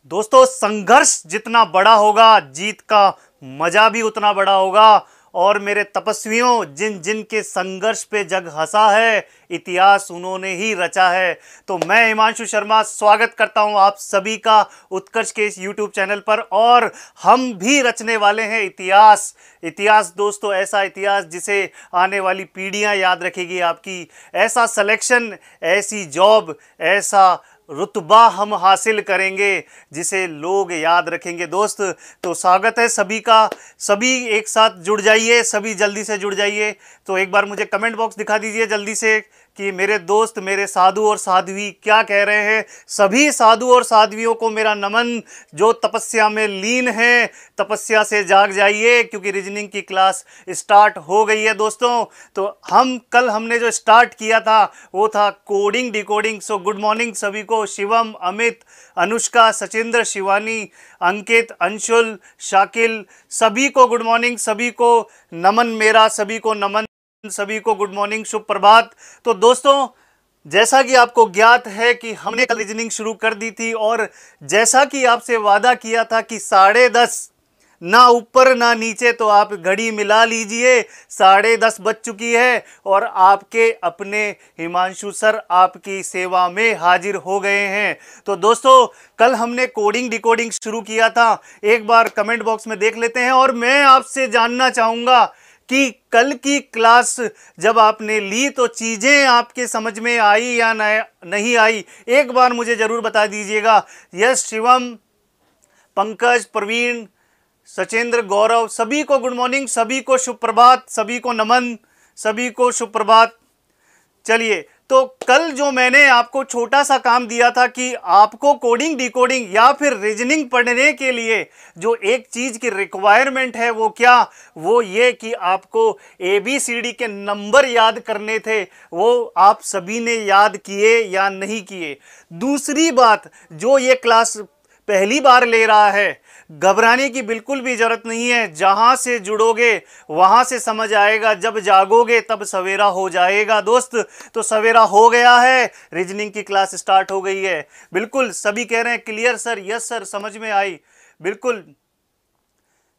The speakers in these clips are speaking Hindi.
दोस्तों, संघर्ष जितना बड़ा होगा, जीत का मजा भी उतना बड़ा होगा। और मेरे तपस्वियों, जिन जिन के संघर्ष पे जग हंसा है, इतिहास उन्होंने ही रचा है। तो मैं हिमांशु शर्मा स्वागत करता हूं आप सभी का उत्कर्ष के इस YouTube चैनल पर। और हम भी रचने वाले हैं इतिहास। इतिहास दोस्तों, ऐसा इतिहास जिसे आने वाली पीढ़ियां याद रखेगी आपकी। ऐसा सिलेक्शन, ऐसी जॉब, ऐसा रुतबा हम हासिल करेंगे जिसे लोग याद रखेंगे। दोस्त, तो स्वागत है सभी का। सभी एक साथ जुड़ जाइए, सभी जल्दी से जुड़ जाइए। तो एक बार मुझे कमेंट बॉक्स दिखा दीजिए जल्दी से कि मेरे दोस्त, मेरे साधु और साध्वी क्या कह रहे हैं। सभी साधु और साध्वियों को मेरा नमन, जो तपस्या में लीन है। तपस्या से जाग जाइए क्योंकि रीजनिंग की क्लास स्टार्ट हो गई है दोस्तों। तो हमने जो स्टार्ट किया था वो था coding decoding. So good morning सभी को। शिवम, अमित, अनुष्का, सचिंद्र, शिवानी, अंकित, अंशुल, शाकिल, सभी को गुड मॉर्निंग, सभी को नमन मेरा, सभी को नमन, सभी को गुड मॉर्निंग, शुभ प्रभात। तो दोस्तों, जैसा कि आपको ज्ञात है कि हमने कल रीजनिंग शुरू कर दी थी और जैसा कि आपसे वादा किया था कि 10:30 ना ऊपर ना नीचे, तो आप घड़ी मिला लीजिए, 10:30 बज चुकी है और आपके अपने हिमांशु सर आपकी सेवा में हाजिर हो गए हैं। तो दोस्तों, कल हमने कोडिंग डिकोडिंग शुरू किया था, एक बार कमेंट बॉक्स में देख लेते हैं। और मैं आपसे जानना चाहूँगा कि कल की क्लास जब आपने ली तो चीज़ें आपके समझ में आई या नहीं आई, एक बार मुझे ज़रूर बता दीजिएगा। यस, शिवम, पंकज, प्रवीण, सचेंद्र, गौरव, सभी को गुड मॉर्निंग, सभी को शुभ प्रभात, सभी को नमन, सभी को शुभ प्रभात। चलिए, तो कल जो मैंने आपको छोटा सा काम दिया था कि आपको कोडिंग डिकोडिंग या फिर रीजनिंग पढ़ने के लिए जो एक चीज की रिक्वायरमेंट है वो क्या, वो ये कि आपको ABCD के नंबर याद करने थे। वो आप सभी ने याद किए या नहीं किए। दूसरी बात, जो ये क्लास पहली बार ले रहा है, घबराने की बिल्कुल भी जरूरत नहीं है। जहां से जुड़ोगे वहां से समझ आएगा, जब जागोगे तब सवेरा हो जाएगा दोस्त। तो सवेरा हो गया है, रीजनिंग की क्लास स्टार्ट हो गई है। बिल्कुल सभी कह रहे हैं क्लियर सर, यस सर, समझ में आई। बिल्कुल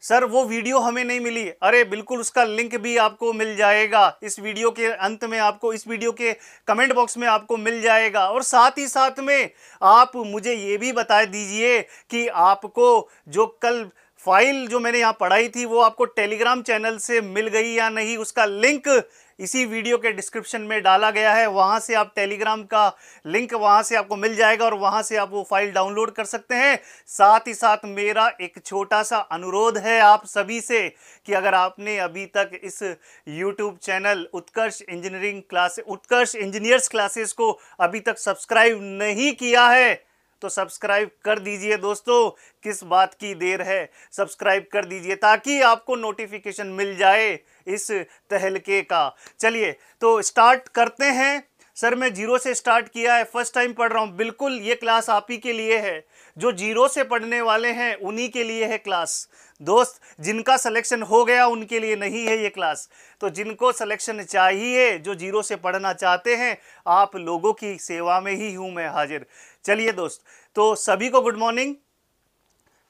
सर, वो वीडियो हमें नहीं मिली। अरे बिल्कुल, उसका लिंक भी आपको मिल जाएगा इस वीडियो के अंत में, आपको इस वीडियो के कमेंट बॉक्स में आपको मिल जाएगा। और साथ ही साथ में आप मुझे ये भी बता दीजिए कि आपको जो कल फाइल जो मैंने यहाँ पढ़ाई थी वो आपको टेलीग्राम चैनल से मिल गई या नहीं। उसका लिंक इसी वीडियो के डिस्क्रिप्शन में डाला गया है, वहां से आप टेलीग्राम का लिंक वहां से आपको मिल जाएगा और वहां से आप वो फाइल डाउनलोड कर सकते हैं। साथ ही साथ मेरा एक छोटा सा अनुरोध है आप सभी से कि अगर आपने अभी तक इस YouTube चैनल उत्कर्ष इंजीनियर्स क्लासेस को अभी तक सब्सक्राइब नहीं किया है तो सब्सक्राइब कर दीजिए दोस्तों। किस बात की देर है, सब्सक्राइब कर दीजिए ताकि आपको नोटिफिकेशन मिल जाए इस तहलके का। चलिए, तो स्टार्ट करते हैं। सर, मैं 0 से स्टार्ट किया है, फर्स्ट टाइम पढ़ रहा हूं। बिल्कुल, ये क्लास आप ही के लिए है। जो 0 से पढ़ने वाले हैं उन्हीं के लिए है क्लास दोस्त। जिनका सिलेक्शन हो गया उनके लिए नहीं है ये क्लास। तो जिनको सिलेक्शन चाहिए, जो 0 से पढ़ना चाहते हैं, आप लोगों की सेवा में ही हूं मैं हाजिर। चलिए दोस्त, तो सभी को गुड मॉर्निंग।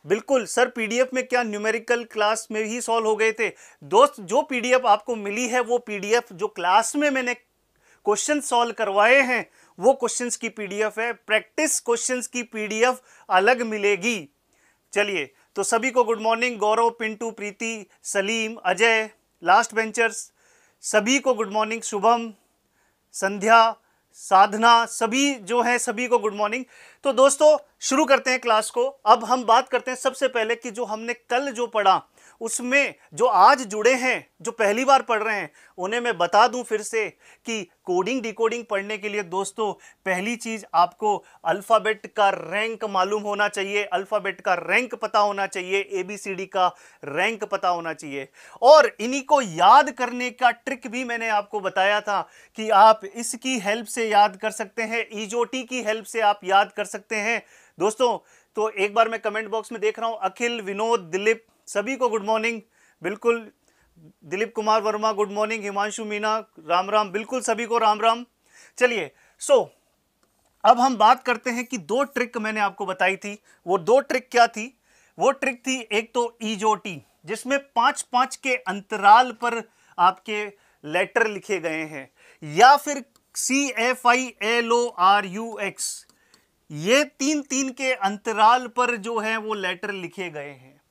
बिल्कुल सर, PDF में क्या न्यूमेरिकल क्लास में ही सॉल्व हो गए थे दोस्त। जो PDF आपको मिली है वो PDF जो क्लास में मैंने क्वेश्चन सॉल्व करवाए हैं वो क्वेश्चंस की PDF है। प्रैक्टिस क्वेश्चंस की PDF अलग मिलेगी। चलिए, तो सभी को गुड मॉर्निंग। गौरव, पिंटू, प्रीति, सलीम, अजय, लास्ट बेंचर्स, सभी को गुड मॉर्निंग। शुभम, संध्या, साधना, सभी जो हैं सभी को गुड मॉर्निंग। तो दोस्तों, शुरू करते हैं क्लास को। अब हम बात करते हैं सबसे पहले कि जो हमने कल जो पढ़ा उसमें जो आज जुड़े हैं, जो पहली बार पढ़ रहे हैं, उन्हें मैं बता दूं फिर से कि कोडिंग डिकोडिंग पढ़ने के लिए दोस्तों पहली चीज आपको अल्फ़ाबेट का रैंक मालूम होना चाहिए। अल्फ़ाबेट का रैंक पता होना चाहिए, ABCD का रैंक पता होना चाहिए। और इन्हीं को याद करने का ट्रिक भी मैंने आपको बताया था कि आप इसकी हेल्प से याद कर सकते हैं, ईजोटी की हेल्प से आप याद कर सकते हैं दोस्तों। तो एक बार मैं कमेंट बॉक्स में देख रहा हूं, अखिल, विनोद, दिलीप, सभी को गुड मॉर्निंग। बिल्कुल, दिलीप कुमार वर्मा गुड मॉर्निंग, हिमांशु मीना राम राम, बिल्कुल सभी को राम राम। चलिए, सो अब हम बात करते हैं कि दो ट्रिक मैंने आपको बताई थी, वो दो ट्रिक क्या थी? वो ट्रिक थी एक तो ईजोटी, जिसमें 5-5 के अंतराल पर आपके लेटर लिखे गए हैं, या फिर CFILORUX, ये 3-3 के अंतराल पर जो है वो लेटर लिखे गए हैं।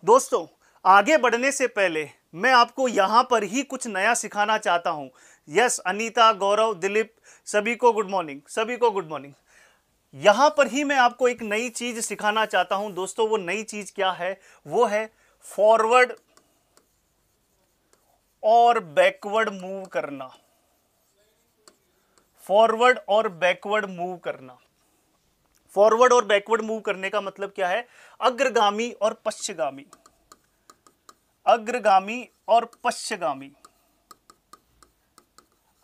दोस्तों, आगे बढ़ने से पहले मैं आपको यहां पर ही कुछ नया सिखाना चाहता हूं। यस, अनीता, गौरव, दिलीप, सभी को गुड मॉर्निंग, सभी को गुड मॉर्निंग। यहां पर ही मैं आपको एक नई चीज सिखाना चाहता हूं दोस्तों। वो नई चीज क्या है? वो है फॉरवर्ड और बैकवर्ड मूव करना। फॉरवर्ड और बैकवर्ड मूव करना। फॉरवर्ड और बैकवर्ड मूव करने का मतलब क्या है? अग्रगामी और पश्चगामी, अग्रगामी और पश्चगामी,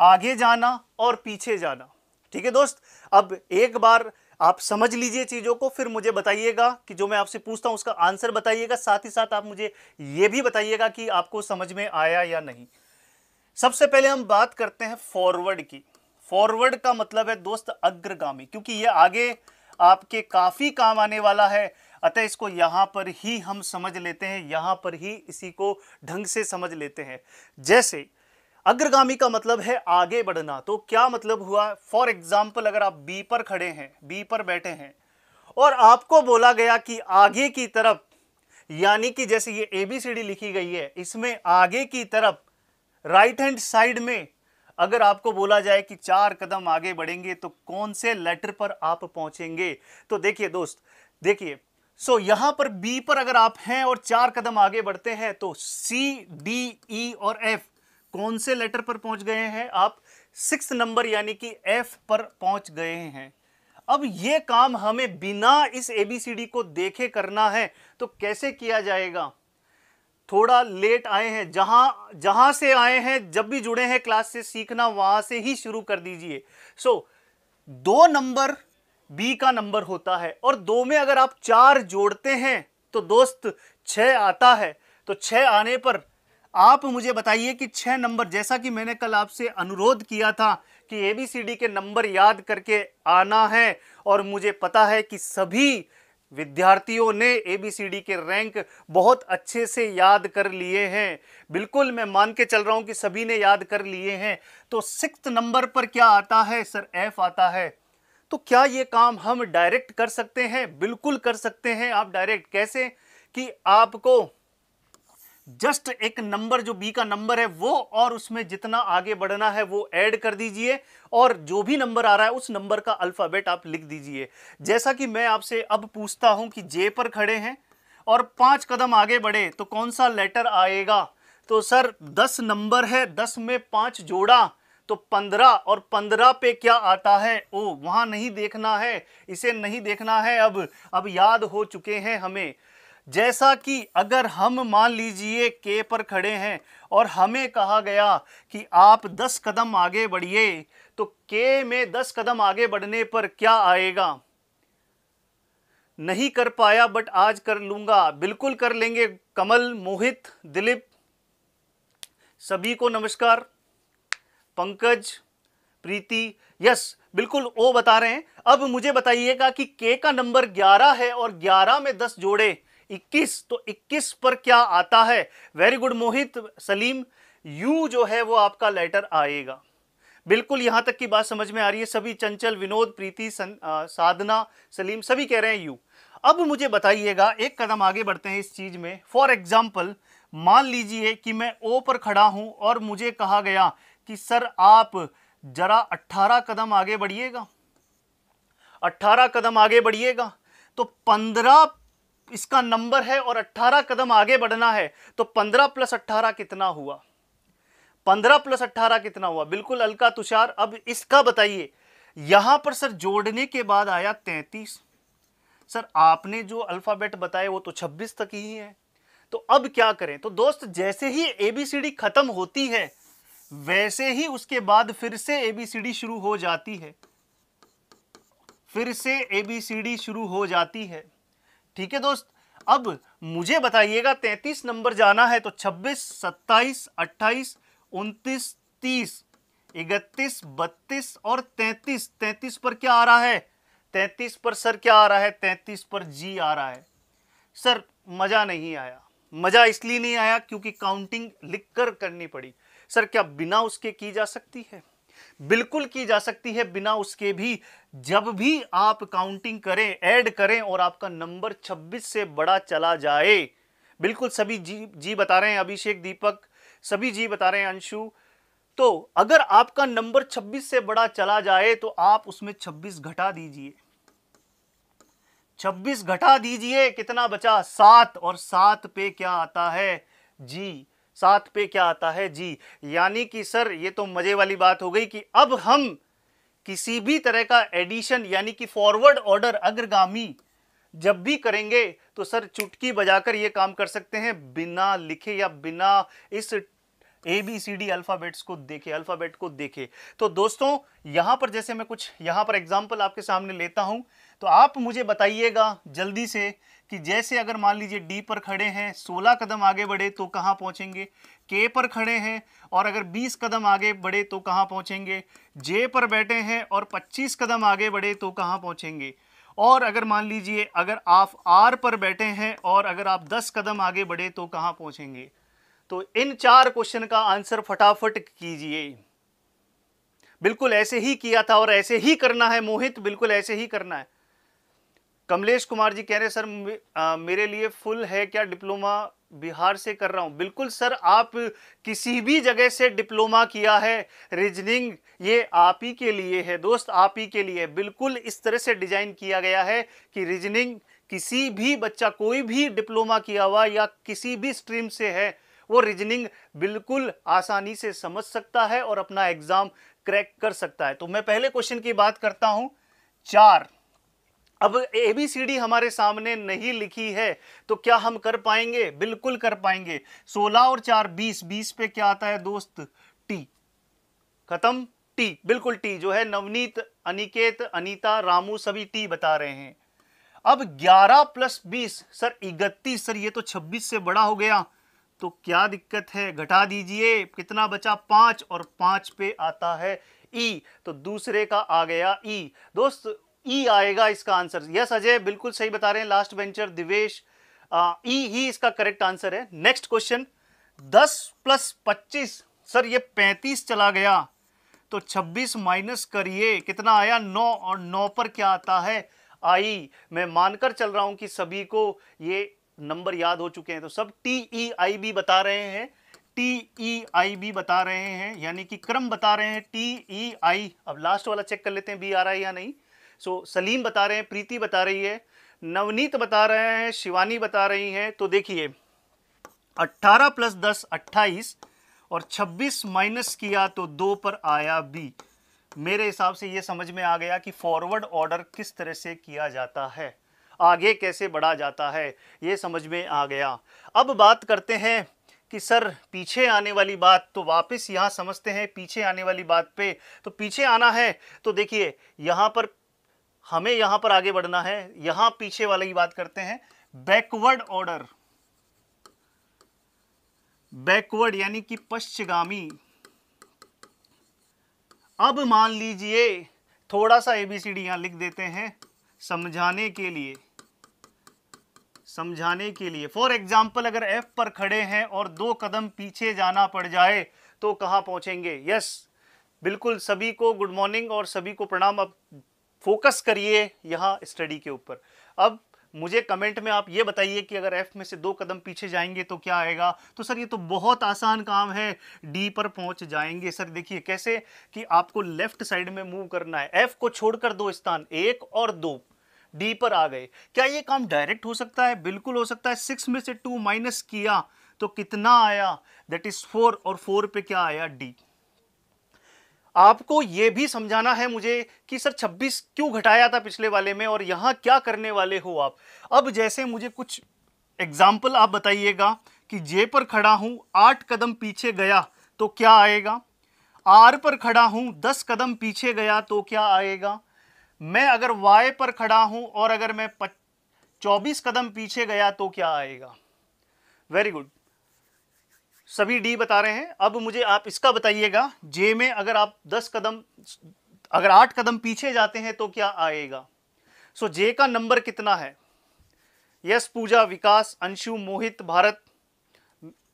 आगे जाना और पीछे जाना। ठीक है दोस्त, अब एक बार आप समझ लीजिए चीजों को, फिर मुझे बताइएगा कि जो मैं आपसे पूछता हूं उसका आंसर बताइएगा, साथ ही साथ आप मुझे यह भी बताइएगा कि आपको समझ में आया या नहीं। सबसे पहले हम बात करते हैं फॉरवर्ड की। फॉरवर्ड का मतलब है दोस्त अग्रगामी, क्योंकि यह आगे आपके काफी काम आने वाला है, अतः इसको यहां पर ही हम समझ लेते हैं, यहां पर ही इसी को ढंग से समझ लेते हैं। जैसे अग्रगामी का मतलब है आगे बढ़ना, तो क्या मतलब हुआ? फॉर एग्जाम्पल, अगर आप बी पर खड़े हैं, बी पर बैठे हैं और आपको बोला गया कि आगे की तरफ, यानी कि जैसे ये ABCD लिखी गई है, इसमें आगे की तरफ राइट हैंड साइड में अगर आपको बोला जाए कि 4 कदम आगे बढ़ेंगे तो कौन से लेटर पर आप पहुंचेंगे? तो देखिए दोस्त, देखिए, यहां पर बी पर अगर आप हैं और 4 कदम आगे बढ़ते हैं तो C, D, E और F कौन से लेटर पर पहुंच गए हैं? आप 6 नंबर यानी कि F पर पहुंच गए हैं। अब यह काम हमें बिना इस ABCD को देखे करना है, तो कैसे किया जाएगा? थोड़ा लेट आए हैं, जहां से आए हैं, जब भी जुड़े हैं क्लास से, सीखना वहां से ही शुरू कर दीजिए। 2 नंबर बी का नंबर होता है और 2 में अगर आप 4 जोड़ते हैं तो दोस्त 6 आता है। तो 6 आने पर आप मुझे बताइए कि 6 नंबर, जैसा कि मैंने कल आपसे अनुरोध किया था कि ABCD के नंबर याद करके आना है, और मुझे पता है कि सभी विद्यार्थियों ने ABCD के रैंक बहुत अच्छे से याद कर लिए हैं। बिल्कुल, मैं मान के चल रहा हूं कि सभी ने याद कर लिए हैं। तो 6 नंबर पर क्या आता है सर? F आता है। तो क्या ये काम हम डायरेक्ट कर सकते हैं? बिल्कुल कर सकते हैं आप डायरेक्ट। कैसे? कि आपको जस्ट एक नंबर, जो बी का नंबर है वो, और उसमें जितना आगे बढ़ना है वो ऐड कर दीजिए, और जो भी नंबर आ रहा है उस नंबर का अल्फाबेट आप लिख दीजिए। जैसा कि मैं आपसे अब पूछता हूं कि जे पर खड़े हैं और 5 कदम आगे बढ़े तो कौन सा लेटर आएगा? तो सर 10 नंबर है, 10 में 5 जोड़ा तो 15, और 15 पे क्या आता है? ओ, वहां नहीं देखना है, इसे नहीं देखना है, अब याद हो चुके हैं हमें। जैसा कि अगर हम मान लीजिए के पर खड़े हैं और हमें कहा गया कि आप 10 कदम आगे बढ़िए, तो के में 10 कदम आगे बढ़ने पर क्या आएगा? नहीं कर पाया बट आज कर लूंगा। बिल्कुल कर लेंगे। कमल, मोहित, दिलीप, सभी को नमस्कार। पंकज, प्रीति, यस बिल्कुल ओ बता रहे हैं। अब मुझे बताइएगा कि के का नंबर 11 है और 11 में 10 जोड़े 21, तो 21 पर क्या आता है? Very good Mohit, Salim, you जो है वो आपका लेटर आएगा। बिल्कुल, यहां तक की बात समझ में आ रही है सभी? चंचल, विनोद, प्रीति, साधना, सलीम, सभी कह रहे हैं यू। अब मुझे बताइएगा, एक कदम आगे बढ़ते हैं इस चीज में। फॉर एग्जाम्पल, मान लीजिए कि मैं ओ पर खड़ा हूं और मुझे कहा गया कि सर आप जरा 18 कदम आगे बढ़िएगा, 18 कदम आगे बढ़िएगा। तो 15 इसका नंबर है और 18 कदम आगे बढ़ना है, तो 15 + 18 कितना हुआ? 15 + 18 कितना हुआ? बिल्कुल अलका, तुषार। अब इसका बताइए, यहां पर सर जोड़ने के बाद आया 33। सर आपने जो अल्फाबेट बताए वो तो 26 तक ही है, तो अब क्या करें? तो दोस्त, जैसे ही ABCD खत्म होती है वैसे ही उसके बाद फिर से ABCD शुरू हो जाती है, फिर से ABCD शुरू हो जाती है। ठीक है दोस्त, अब मुझे बताइएगा 33 नंबर जाना है तो 26, 27, 28, 29, 30, 31, 32 और 33। 33 पर क्या आ रहा है? 33 पर सर क्या आ रहा है? 33 पर जी आ रहा है। सर मजा नहीं आया। मजा इसलिए नहीं आया क्योंकि काउंटिंग लिखकर करनी पड़ी। सर क्या बिना उसके की जा सकती है? बिल्कुल की जा सकती है बिना उसके भी। जब भी आप काउंटिंग करें, ऐड करें और आपका नंबर 26 से बड़ा चला जाए, बिल्कुल सभी जी बता रहे हैं, अभिषेक, दीपक सभी जी बता रहे हैं, अंशु, तो अगर आपका नंबर 26 से बड़ा चला जाए तो आप उसमें 26 घटा दीजिए। 26 घटा दीजिए, कितना बचा? 7। और 7 पे क्या आता है? जी। 7 पे क्या आता है? जी। यानी कि सर ये तो मजे वाली बात हो गई कि अब हम किसी भी तरह का एडिशन यानी कि फॉरवर्ड ऑर्डर अग्रगामी जब भी करेंगे तो सर चुटकी बजाकर ये काम कर सकते हैं बिना लिखे या बिना इस ABCD अल्फाबेट्स को देखे, अल्फाबेट को देखे। तो दोस्तों यहां पर जैसे मैं कुछ यहां पर एग्जांपल आपके सामने लेता हूं, तो आप मुझे बताइएगा जल्दी से कि जैसे अगर मान लीजिए डी पर खड़े हैं, 16 कदम आगे बढ़े तो कहां पहुंचेंगे? के पर खड़े हैं और अगर 20 कदम आगे बढ़े तो कहां पहुंचेंगे? जे पर बैठे हैं और 25 कदम आगे बढ़े तो कहां पहुंचेंगे? और अगर मान लीजिए अगर आप आर पर बैठे हैं और अगर आप 10 कदम आगे बढ़े तो कहां पहुंचेंगे? तो इन 4 क्वेश्चन का आंसर फटाफट कीजिए। बिल्कुल ऐसे ही किया था और ऐसे ही करना है मोहित, बिल्कुल ऐसे ही करना है। कमलेश कुमार जी कह रहे सर मेरे लिए फुल है क्या? डिप्लोमा बिहार से कर रहा हूं। बिल्कुल सर, आप किसी भी जगह से डिप्लोमा किया है, रीजनिंग ये आप ही के लिए है दोस्त, आप ही के लिए। बिल्कुल इस तरह से डिजाइन किया गया है कि रीजनिंग किसी भी बच्चा, कोई भी डिप्लोमा किया हुआ या किसी भी स्ट्रीम से है, वो रीजनिंग बिल्कुल आसानी से समझ सकता है और अपना एग्जाम क्रैक कर सकता है। तो मैं पहले क्वेश्चन की बात करता हूं। 4। अब ABCD हमारे सामने नहीं लिखी है तो क्या हम कर पाएंगे? बिल्कुल कर पाएंगे। 16 और 4 20। 20 पे क्या आता है दोस्त? टी। खत्म। टी, बिल्कुल टी जो है। नवनीत, अनिकेत, अनीता, रामू सभी टी बता रहे हैं। अब 11 + 20 सर 31। सर ये तो 26 से बड़ा हो गया, तो क्या दिक्कत है? घटा दीजिए, कितना बचा? 5। और 5 पे आता है ई, तो दूसरे का आ गया ई। दोस्त ई आएगा इसका आंसर। यस अजय बिल्कुल सही बता रहे हैं। लास्ट बेंचर दिवेश, ई ही इसका करेक्ट आंसर है। नेक्स्ट क्वेश्चन, 10 + 25 सर ये 35 चला गया, तो 26 माइनस करिए, कितना आया? 9। और 9 पर क्या आता है? आई। मैं मानकर चल रहा हूं कि सभी को ये नंबर याद हो चुके हैं, तो सब TEIB बता रहे हैं, TEIB बता रहे हैं, यानी कि क्रम बता रहे हैं TEI। अब लास्ट वाला चेक कर लेते हैं बी आ रहा है या नहीं। सो सलीम बता रहे हैं, प्रीति बता रही है, नवनीत बता रहे हैं, शिवानी बता रही हैं। तो देखिए 18 + 10 28 और 26 माइनस किया तो 2 पर आया बी। मेरे हिसाब से ये समझ में आ गया कि फॉरवर्ड ऑर्डर किस तरह से किया जाता है, आगे कैसे बढ़ा जाता है, ये समझ में आ गया। अब बात करते हैं कि सर पीछे आने वाली बात, तो वापस यहाँ समझते हैं पीछे आने वाली बात पे। तो पीछे आना है तो देखिए यहाँ पर हमें यहाँ पर आगे बढ़ना है, यहाँ पीछे वाली बात करते हैं। बैकवर्ड ऑर्डर, बैकवर्ड यानी कि पश्चिगामी। अब मान लीजिए थोड़ा सा ABCD यहां लिख देते हैं समझाने के लिए, समझाने के लिए। फॉर एग्जाम्पल अगर F पर खड़े हैं और 2 कदम पीछे जाना पड़ जाए तो कहां पहुंचेंगे? यस बिल्कुल सभी को गुड मॉर्निंग और सभी को प्रणाम। अब फोकस करिए यहां स्टडी के ऊपर। अब मुझे कमेंट में आप ये बताइए कि अगर F में से 2 कदम पीछे जाएंगे तो क्या आएगा? तो सर ये तो बहुत आसान काम है, D पर पहुंच जाएंगे। सर देखिए कैसे कि आपको लेफ्ट साइड में मूव करना है, F को छोड़कर 2 स्थान, 1 और 2, D पर आ गए। क्या ये काम डायरेक्ट हो सकता है? बिल्कुल हो सकता है। 6 में से 2 माइनस किया तो कितना आया? That is 4। और 4 पे क्या आया? D। आपको यह भी समझाना है मुझे कि सर 26 क्यों घटाया था पिछले वाले में और यहां क्या करने वाले हो आप। अब जैसे मुझे कुछ एग्जाम्पल आप बताइएगा कि जे पर खड़ा हूं 8 कदम पीछे गया तो क्या आएगा? आर पर खड़ा हूं 10 कदम पीछे गया तो क्या आएगा? मैं अगर वाई पर खड़ा हूं और अगर मैं 24 कदम पीछे गया तो क्या आएगा? Very good. सभी डी बता रहे हैं। अब मुझे आप इसका बताइएगा, जे में अगर आप 10 कदम, अगर 8 कदम पीछे जाते हैं तो क्या आएगा। सो जे का नंबर कितना है। यस पूजा, विकास, अंशु, मोहित, भारत,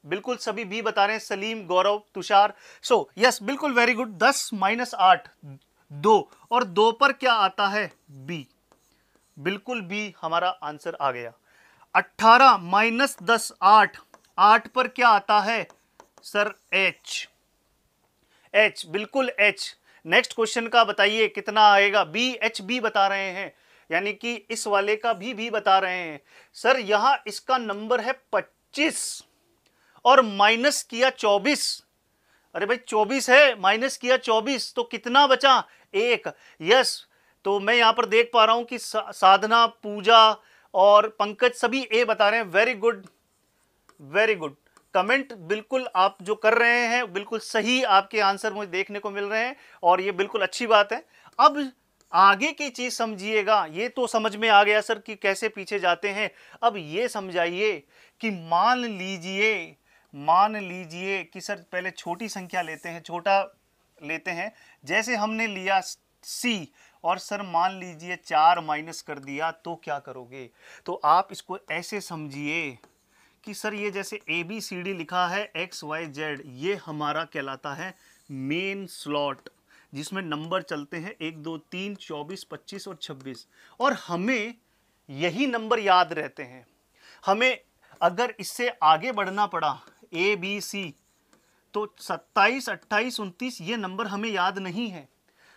बिल्कुल सभी बी बता रहे हैं, सलीम, गौरव, तुषार। सो यस बिल्कुल वेरी गुड। 10 माइनस 8 2, और 2 पर क्या आता है, बी। बिल्कुल बी हमारा आंसर आ गया। 18 माइनस 10 8, 8 पर क्या आता है सर, एच। एच, बिल्कुल एच। नेक्स्ट क्वेश्चन का बताइए कितना आएगा, बी एच बी बता रहे हैं, यानी कि इस वाले का भी बता रहे हैं। सर यहां इसका नंबर है 25 और माइनस किया 24। अरे भाई 24 है, माइनस किया 24 तो कितना बचा, 1। यस, तो मैं यहां पर देख पा रहा हूं कि साधना, पूजा और पंकज सभी ए बता रहे हैं। Very good, very good. Comment बिल्कुल आप जो कर रहे हैं बिल्कुल सही आपके आंसर मुझे देखने को मिल रहे हैं, और ये बिल्कुल अच्छी बात है। अब आगे की चीज समझिएगा। ये तो समझ में आ गया सर कि कैसे पीछे जाते हैं। अब ये समझाइए कि मान लीजिए कि सर पहले छोटी संख्या लेते हैं, छोटा लेते हैं, जैसे हमने लिया सी, और सर मान लीजिए 4 माइनस कर दिया तो क्या करोगे। तो आप इसको ऐसे समझिए कि सर ये जैसे ए बी सी डी लिखा है एक्स वाई जेड, ये हमारा कहलाता है मेन स्लॉट, जिसमें नंबर चलते हैं 1 2 3 24 25 और 26, और हमें यही नंबर याद रहते हैं। हमें अगर इससे आगे बढ़ना पड़ा ए बी सी, तो 27 28 29 ये नंबर हमें याद नहीं है।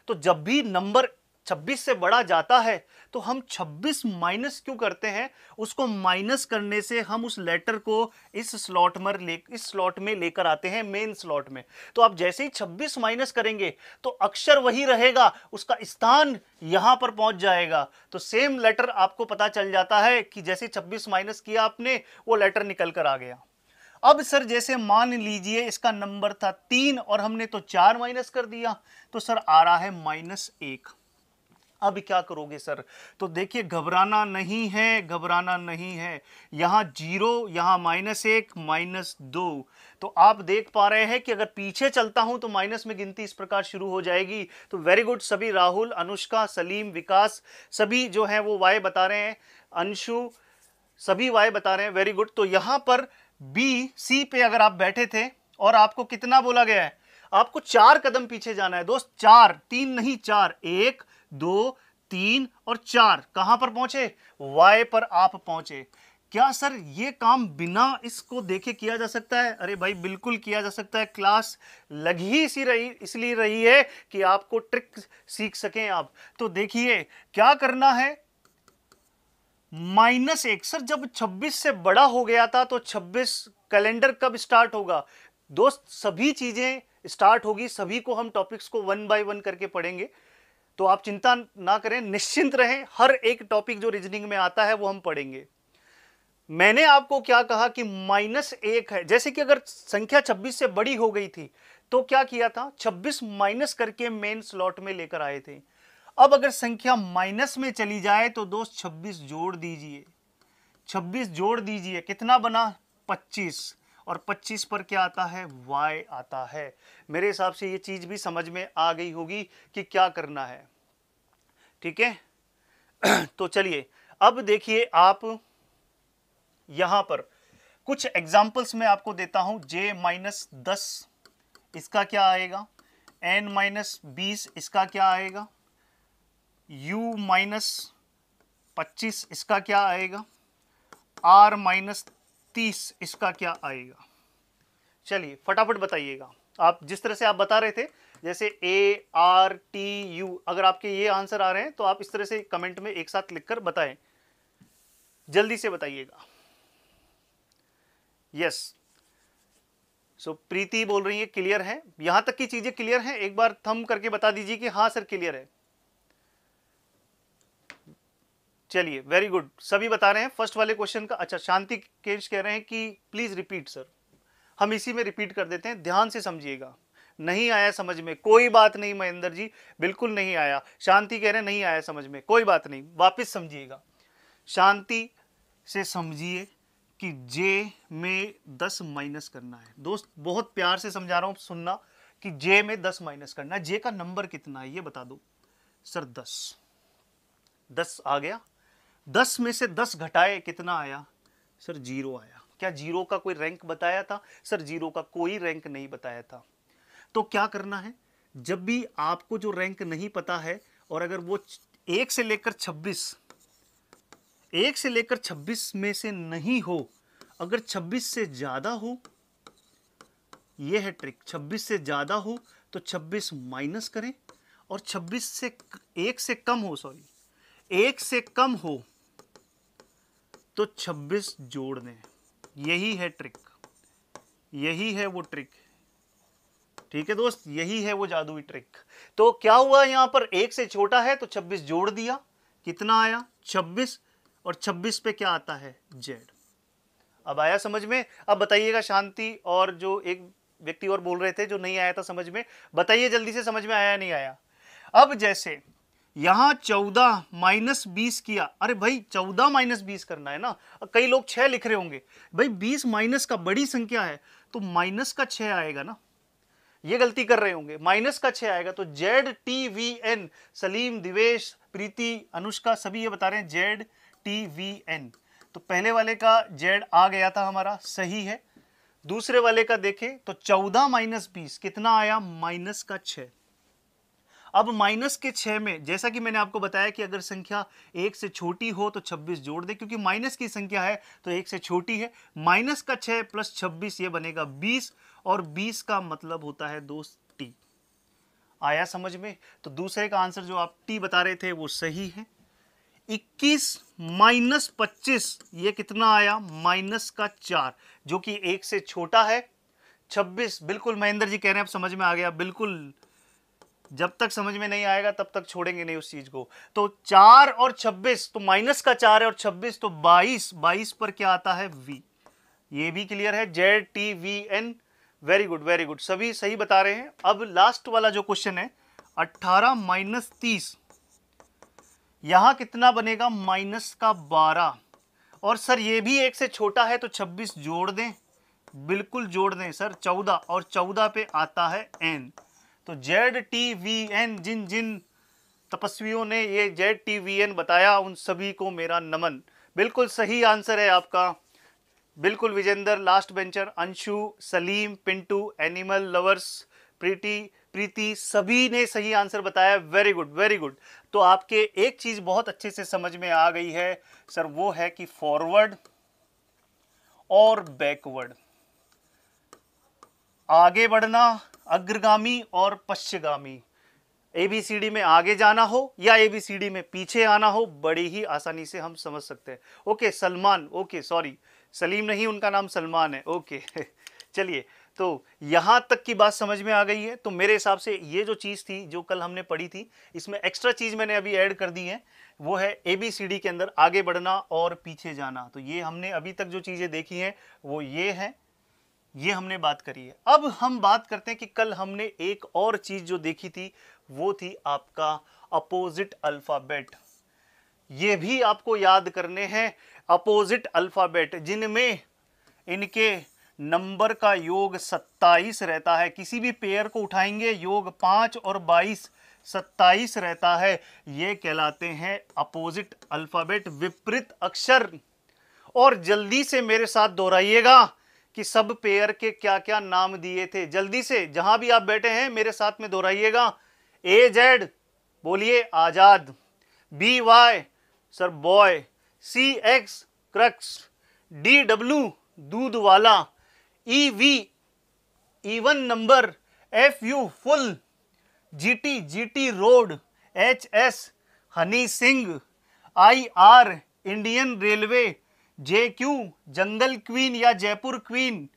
तो जब भी नंबर 26 से बड़ा जाता है तो हम 26 माइनस क्यों करते हैं, उसको माइनस करने से हम उस लेटर को इस स्लॉट में लेकर आते हैं, मेन स्लॉट में। तो आप जैसे ही 26 माइनस करेंगे तो अक्षर वही रहेगा, उसका स्थान यहां पर पहुंच जाएगा। तो सेम लेटर आपको पता चल जाता है कि जैसे 26 माइनस किया आपने, वो लेटर निकल कर आ गया। अब सर जैसे मान लीजिए इसका नंबर था 3 और हमने तो 4 माइनस कर दिया, तो सर आ रहा है -1। अब क्या करोगे सर, तो देखिए घबराना नहीं है, घबराना नहीं है। यहां 0, यहां -1 -2। तो आप देख पा रहे हैं कि अगर पीछे चलता हूं तो माइनस में गिनती इस प्रकार शुरू हो जाएगी। तो वेरी गुड सभी, राहुल, अनुष्का, सलीम, विकास सभी जो है वो वाई बता रहे हैं, अंशु सभी वाई बता रहे हैं। Very good. तो यहां पर बी सी पे अगर आप बैठे थे और आपको कितना बोला गया है, आपको 4 कदम पीछे जाना है दोस्त, 4, 3 नहीं 4, 1 2 3 और 4, कहां पर पहुंचे, वाई पर आप पहुंचे। क्या सर ये काम बिना इसको देखे किया जा सकता है? अरे भाई बिल्कुल किया जा सकता है। क्लास लगी ही इसलिए रही है कि आपको ट्रिक सीख सकें आप। तो देखिए क्या करना है, -1। सर जब 26 से बड़ा हो गया था तो 26 कैलेंडर कब स्टार्ट होगा दोस्त, सभी चीजें स्टार्ट होगी, सभी को हम टॉपिक्स को 1 बाय 1 करके पढ़ेंगे। तो आप चिंता ना करें, निश्चिंत रहें, हर एक टॉपिक जो रीजनिंग में आता है वो हम पढ़ेंगे। मैंने आपको क्या कहा कि -1 है, जैसे कि अगर संख्या 26 से बड़ी हो गई थी तो क्या किया था, 26 माइनस करके मेन स्लॉट में लेकर आए थे। अब अगर संख्या माइनस में चली जाए तो दोस्त 26 जोड़ दीजिए, 26 जोड़ दीजिए, कितना बना 25, और 25 पर क्या आता है, y आता है। मेरे हिसाब से ये चीज भी समझ में आ गई होगी कि क्या करना है। ठीक है तो चलिए अब देखिए आप यहां पर कुछ एग्जाम्पल्स में आपको देता हूं। j-10 इसका क्या आएगा, n-20 इसका क्या आएगा, u-25 इसका क्या आएगा, r-30 इसका क्या आएगा। चलिए फटाफट बताइएगा। आप जिस तरह से आप बता रहे थे, जैसे A-R-T-U, अगर आपके ये आंसर आ रहे हैं तो आप इस तरह से कमेंट में एक साथ लिखकर बताएं, जल्दी से बताइएगा। यस, सो प्रीति बोल रही है क्लियर है, यहां तक की चीजें क्लियर हैं, एक बार थंब करके बता दीजिए कि हाँ सर क्लियर है। चलिए वेरी गुड, सभी बता रहे हैं फर्स्ट वाले क्वेश्चन का। अच्छा, शांति केश कह रहे हैं कि प्लीज रिपीट सर, हम इसी में रिपीट कर देते हैं, ध्यान से समझिएगा। नहीं आया समझ में, कोई बात नहीं महेंद्र जी, बिल्कुल नहीं आया। शांति कह रहे हैं नहीं आया समझ में, कोई बात नहीं, वापस समझिएगा, शांति से समझिए कि जे में 10 माइनस करना है। दोस्त बहुत प्यार से समझा रहा हूं, सुनना, कि जे में 10 माइनस करना है। जे का नंबर कितना है ये बता दो। सर 10 आ गया। 10 में से 10 घटाए कितना आया? सर 0 आया। क्या 0 का कोई रैंक बताया था? सर 0 का कोई रैंक नहीं बताया था। तो क्या करना है, जब भी आपको जो रैंक नहीं पता है और अगर वो 1 से लेकर 26 में से नहीं हो, अगर 26 से ज्यादा हो, यह है ट्रिक, 26 से ज्यादा हो तो 26 माइनस करें, और 26 से 1 से कम हो, 1 से कम हो तो 26 जोड़ दें। यही है ट्रिक, यही है वो ट्रिक। ठीक है दोस्त, यही है वो जादुई ट्रिक। तो क्या हुआ, यहां पर 1 से छोटा है तो 26 जोड़ दिया, कितना आया? 26, और 26 पे क्या आता है? जेड। अब आया समझ में? अब बताइएगा शांति, और जो एक व्यक्ति और बोल रहे थे जो नहीं आया था समझ में, बताइए जल्दी से, समझ में आया नहीं आया? अब जैसे यहां 14 माइनस 20 किया, अरे भाई 14 माइनस 20 करना है ना। कई लोग 6 लिख रहे होंगे, भाई 20 माइनस का बड़ी संख्या है तो माइनस का 6 आएगा ना, ये गलती कर रहे होंगे, माइनस का 6 आएगा। तो ZTVN, सलीम, दिवेश, प्रीति, अनुष्का सभी ये बता रहे हैं ZTVN। तो पहले वाले का Z आ गया था हमारा, सही है। दूसरे वाले का देखें तो 14 माइनस 20 कितना आया? माइनस का 6। अब माइनस के 6 में, जैसा कि मैंने आपको बताया कि अगर संख्या 1 से छोटी हो तो 26 जोड़ दे, क्योंकि माइनस की संख्या है तो 1 से छोटी है। माइनस का 6 प्लस 26 ये बनेगा 20, और 20 का मतलब होता है दोस्त टी। आया समझ में? तो दूसरे का आंसर जो आप टी बता रहे थे वो सही है। 21 माइनस 25 ये कितना आया? माइनस का 4, जो कि 1 से छोटा है। 26, बिल्कुल महेंद्र जी कह रहे हैं अब समझ में आ गया, बिल्कुल। जब तक समझ में नहीं आएगा तब तक छोड़ेंगे नहीं उस चीज को। तो 4 और 26, तो माइनस का 4 है और 26 तो 22, 22 पर क्या आता है? V। ये भी क्लियर है, ZTVN। Very good, very good, सभी सही बता रहे हैं। अब लास्ट वाला जो क्वेश्चन है, 18 माइनस 30, यहां कितना बनेगा? माइनस का 12, और सर ये भी 1 से छोटा है तो 26 जोड़ दें, बिल्कुल जोड़ दें सर, 14, और 14 पे आता है N। तो ZTVN, जिन जिन तपस्वियों ने ये ZTVN बताया उन सभी को मेरा नमन। बिल्कुल सही आंसर है आपका, बिल्कुल Vijendra, last bencher, Anshu, Salim, Pintu, animal lovers, Preeti सभी ने सही आंसर बताया। Very good, very good. तो आपके एक चीज बहुत अच्छे से समझ में आ गई है सर, वो है कि फॉरवर्ड और बैकवर्ड, आगे बढ़ना, अग्रगामी और पश्चिगामी, ABCD में आगे जाना हो या ABCD में पीछे आना हो, बड़ी ही आसानी से हम समझ सकते हैं। Okay Salman, okay sorry Salim नहीं, उनका नाम सलमान है, ओके चलिए, तो यहां तक की बात समझ में आ गई है। तो मेरे हिसाब से ये जो चीज थी जो कल हमने पढ़ी थी, इसमें एक्स्ट्रा चीज मैंने अभी ऐड कर दी है, वो है ABCD के अंदर आगे बढ़ना और पीछे जाना। तो ये हमने अभी तक जो चीजें देखी हैं वो ये है, ये हमने बात करी है। अब हम बात करते हैं कि कल हमने एक और चीज जो देखी थी वो थी आपका अपोजिट अल्फाबेट। ये भी आपको याद करने हैं, अपोजिट अल्फाबेट जिनमें इनके नंबर का योग 27 रहता है। किसी भी पेयर को उठाएंगे योग 5 और 22 27 रहता है, ये कहलाते हैं अपोजिट अल्फाबेट, विपरीत अक्षर। और जल्दी से मेरे साथ दोहराइएगा कि सब पेयर के क्या क्या नाम दिए थे, जल्दी से जहां भी आप बैठे हैं मेरे साथ में दोहराइएगा। AZ बोलिए आजाद, BY sir boy, CX crux, DW दूध वाला, EV even number, FU full, GT road, HS Honey Singh, IR Indian railway, JQ जंगल क्वीन या जयपुर क्वीन,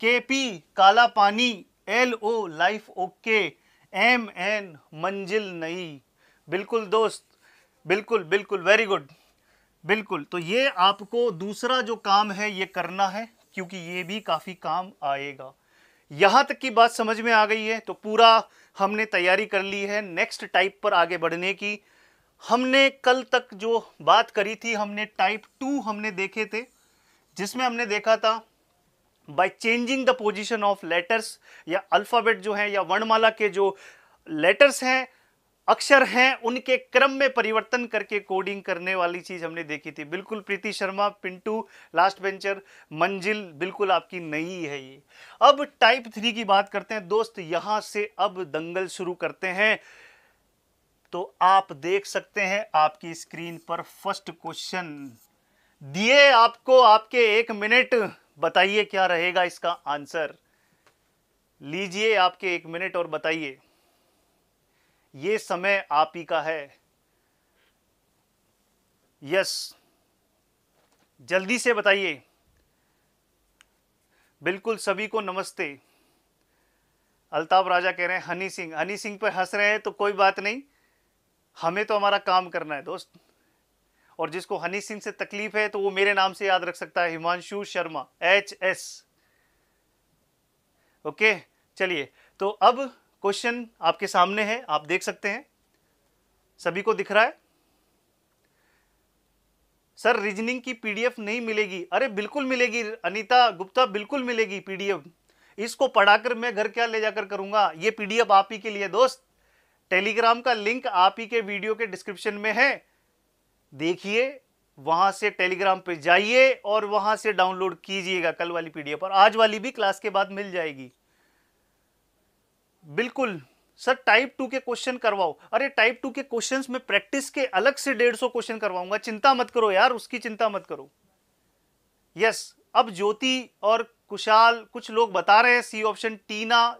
KP काला पानी, LO लाइफ ओके, MN मंजिल नई। बिल्कुल दोस्त, बिल्कुल बिल्कुल, वेरी गुड, बिल्कुल। तो ये आपको दूसरा जो काम है ये करना है, क्योंकि ये भी काफी काम आएगा। यहां तक की बात समझ में आ गई है तो पूरा हमने तैयारी कर ली है नेक्स्ट टाइप पर आगे बढ़ने की। हमने कल तक जो बात करी थी, हमने टाइप 2 हमने देखे थे जिसमें हमने देखा था by changing the position of letters, या अल्फाबेट जो है या वर्णमाला के जो लेटर्स हैं, अक्षर हैं, उनके क्रम में परिवर्तन करके कोडिंग करने वाली चीज हमने देखी थी। बिल्कुल प्रीति शर्मा, पिंटू, लास्ट बेंचर, मंजिल, बिल्कुल आपकी नई है ये। अब टाइप 3 की बात करते हैं दोस्त, यहां से अब दंगल शुरू करते हैं। तो आप देख सकते हैं आपकी स्क्रीन पर फर्स्ट क्वेश्चन दिए आपको, आपके 1 मिनट, बताइए क्या रहेगा इसका आंसर। लीजिए आपके 1 मिनट और बताइए, ये समय आप ही का है। यस, जल्दी से बताइए। बिल्कुल, सभी को नमस्ते। अल्ताफ राजा कह रहे हैं हनी सिंह, हनी सिंह पे हंस रहे हैं तो कोई बात नहीं, हमें तो हमारा काम करना है दोस्त। और जिसको हनी सिंह से तकलीफ है तो वो मेरे नाम से याद रख सकता है, हिमांशु शर्मा, HS। ओके, चलिए, तो अब क्वेश्चन आपके सामने है, आप देख सकते हैं, सभी को दिख रहा है। सर रीजनिंग की PDF नहीं मिलेगी? अरे बिल्कुल मिलेगी अनीता गुप्ता, बिल्कुल मिलेगी PDF। इसको पढ़ाकर मैं घर क्या ले जाकर करूंगा, ये PDF आप ही के लिए दोस्त। टेलीग्राम का लिंक आप ही के वीडियो के डिस्क्रिप्शन में है, देखिए, वहां से टेलीग्राम पे जाइए और वहां से डाउनलोड कीजिएगा कल वाली PDF, और आज वाली भी क्लास के बाद मिल जाएगी। बिल्कुल सर, टाइप 2 के क्वेश्चन करवाओ। अरे टाइप 2 के क्वेश्चंस में प्रैक्टिस के अलग से 150 क्वेश्चन करवाऊंगा, चिंता मत करो यार, उसकी चिंता मत करो। यस, अब ज्योति और कुशाल कुछ लोग बता रहे हैं सी ऑप्शन, टीना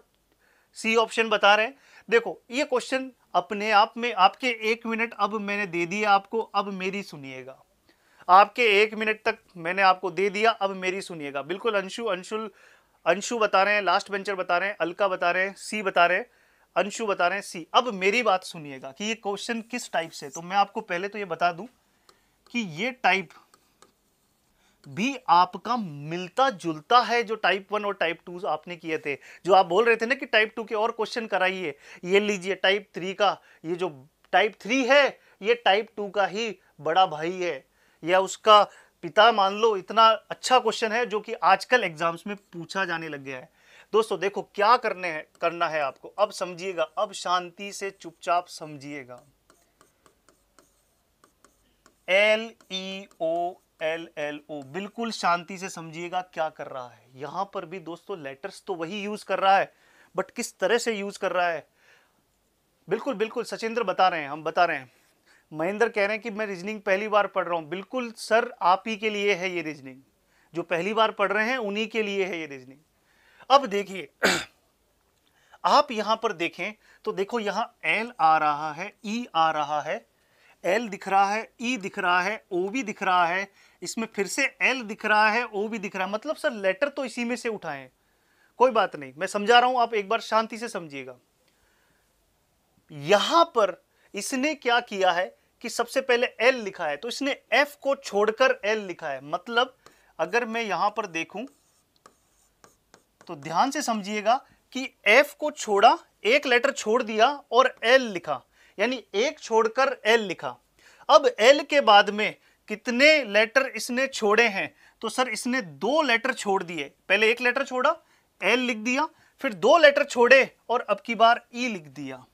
सी ऑप्शन बता रहे हैं। देखो ये क्वेश्चन अपने आप में आपके 1 मिनट अब मैंने दे दिया आपको, अब मेरी सुनिएगा। आपके 1 मिनट तक मैंने आपको दे दिया, अब मेरी सुनिएगा। बिल्कुल, अंशु बता रहे हैं, लास्ट बेंचर बता रहे हैं, अलका बता रहे हैं, सी बता रहे हैं, अंशु बता रहे हैं सी। अब मेरी बात सुनिएगा कि ये क्वेश्चन किस टाइप से। तो मैं आपको पहले तो ये बता दूं कि ये टाइप भी आपका मिलता जुलता है जो टाइप 1 और टाइप 2 आपने किए थे। जो आप बोल रहे थे ना कि टाइप 2 के और क्वेश्चन कराइए, ये लीजिए टाइप 3 का, ये जो टाइप 3 है ये टाइप 2 का ही बड़ा भाई है, या उसका पिता मान लो। इतना अच्छा क्वेश्चन है जो कि आजकल एग्जाम्स में पूछा जाने लग गया है। दोस्तों देखो क्या करना है आपको, अब समझिएगा, अब शांति से चुपचाप समझिएगा। LEOLLO, बिल्कुल शांति से समझिएगा क्या कर रहा है। यहां पर भी दोस्तों लेटर्स तो वही यूज कर रहा है, बट किस तरह से यूज कर रहा है। बिल्कुल बिल्कुल, सचिंद्र बता रहे हैं, हम बता रहे हैं। महेंद्र कह रहे हैं कि मैं रीजनिंग पहली बार पढ़ रहा हूं। बिल्कुल सर, आप ही के लिए है ये रीजनिंग, जो पहली बार पढ़ रहे हैं उन्हीं के लिए है ये रीजनिंग। अब देखिए आप यहां पर देखें तो देखो, यहां L आ रहा है, E आ रहा है, L दिख रहा है, E दिख रहा है, O भी दिख रहा है, इसमें फिर से L दिख रहा है, O भी दिख रहा है। मतलब सर लेटर तो इसी में से उठाएं। कोई बात नहीं, मैं समझा रहा हूं, आप एक बार शांति से समझिएगा। यहां पर इसने क्या किया है कि सबसे पहले L लिखा है, तो इसने F को छोड़कर L लिखा है। मतलब अगर मैं यहां पर देखूं तो ध्यान से समझिएगा कि F को छोड़ा, एक लेटर छोड़ दिया और L लिखा, यानी एक छोड़कर L लिखा। अब L के बाद में कितने लेटर इसने छोड़े हैं, तो सर इसने 2 लेटर छोड़ दिए। पहले एक लेटर छोड़ा, L लिख दिया, फिर 2 लेटर छोड़े और अब की बार E लिख दिया।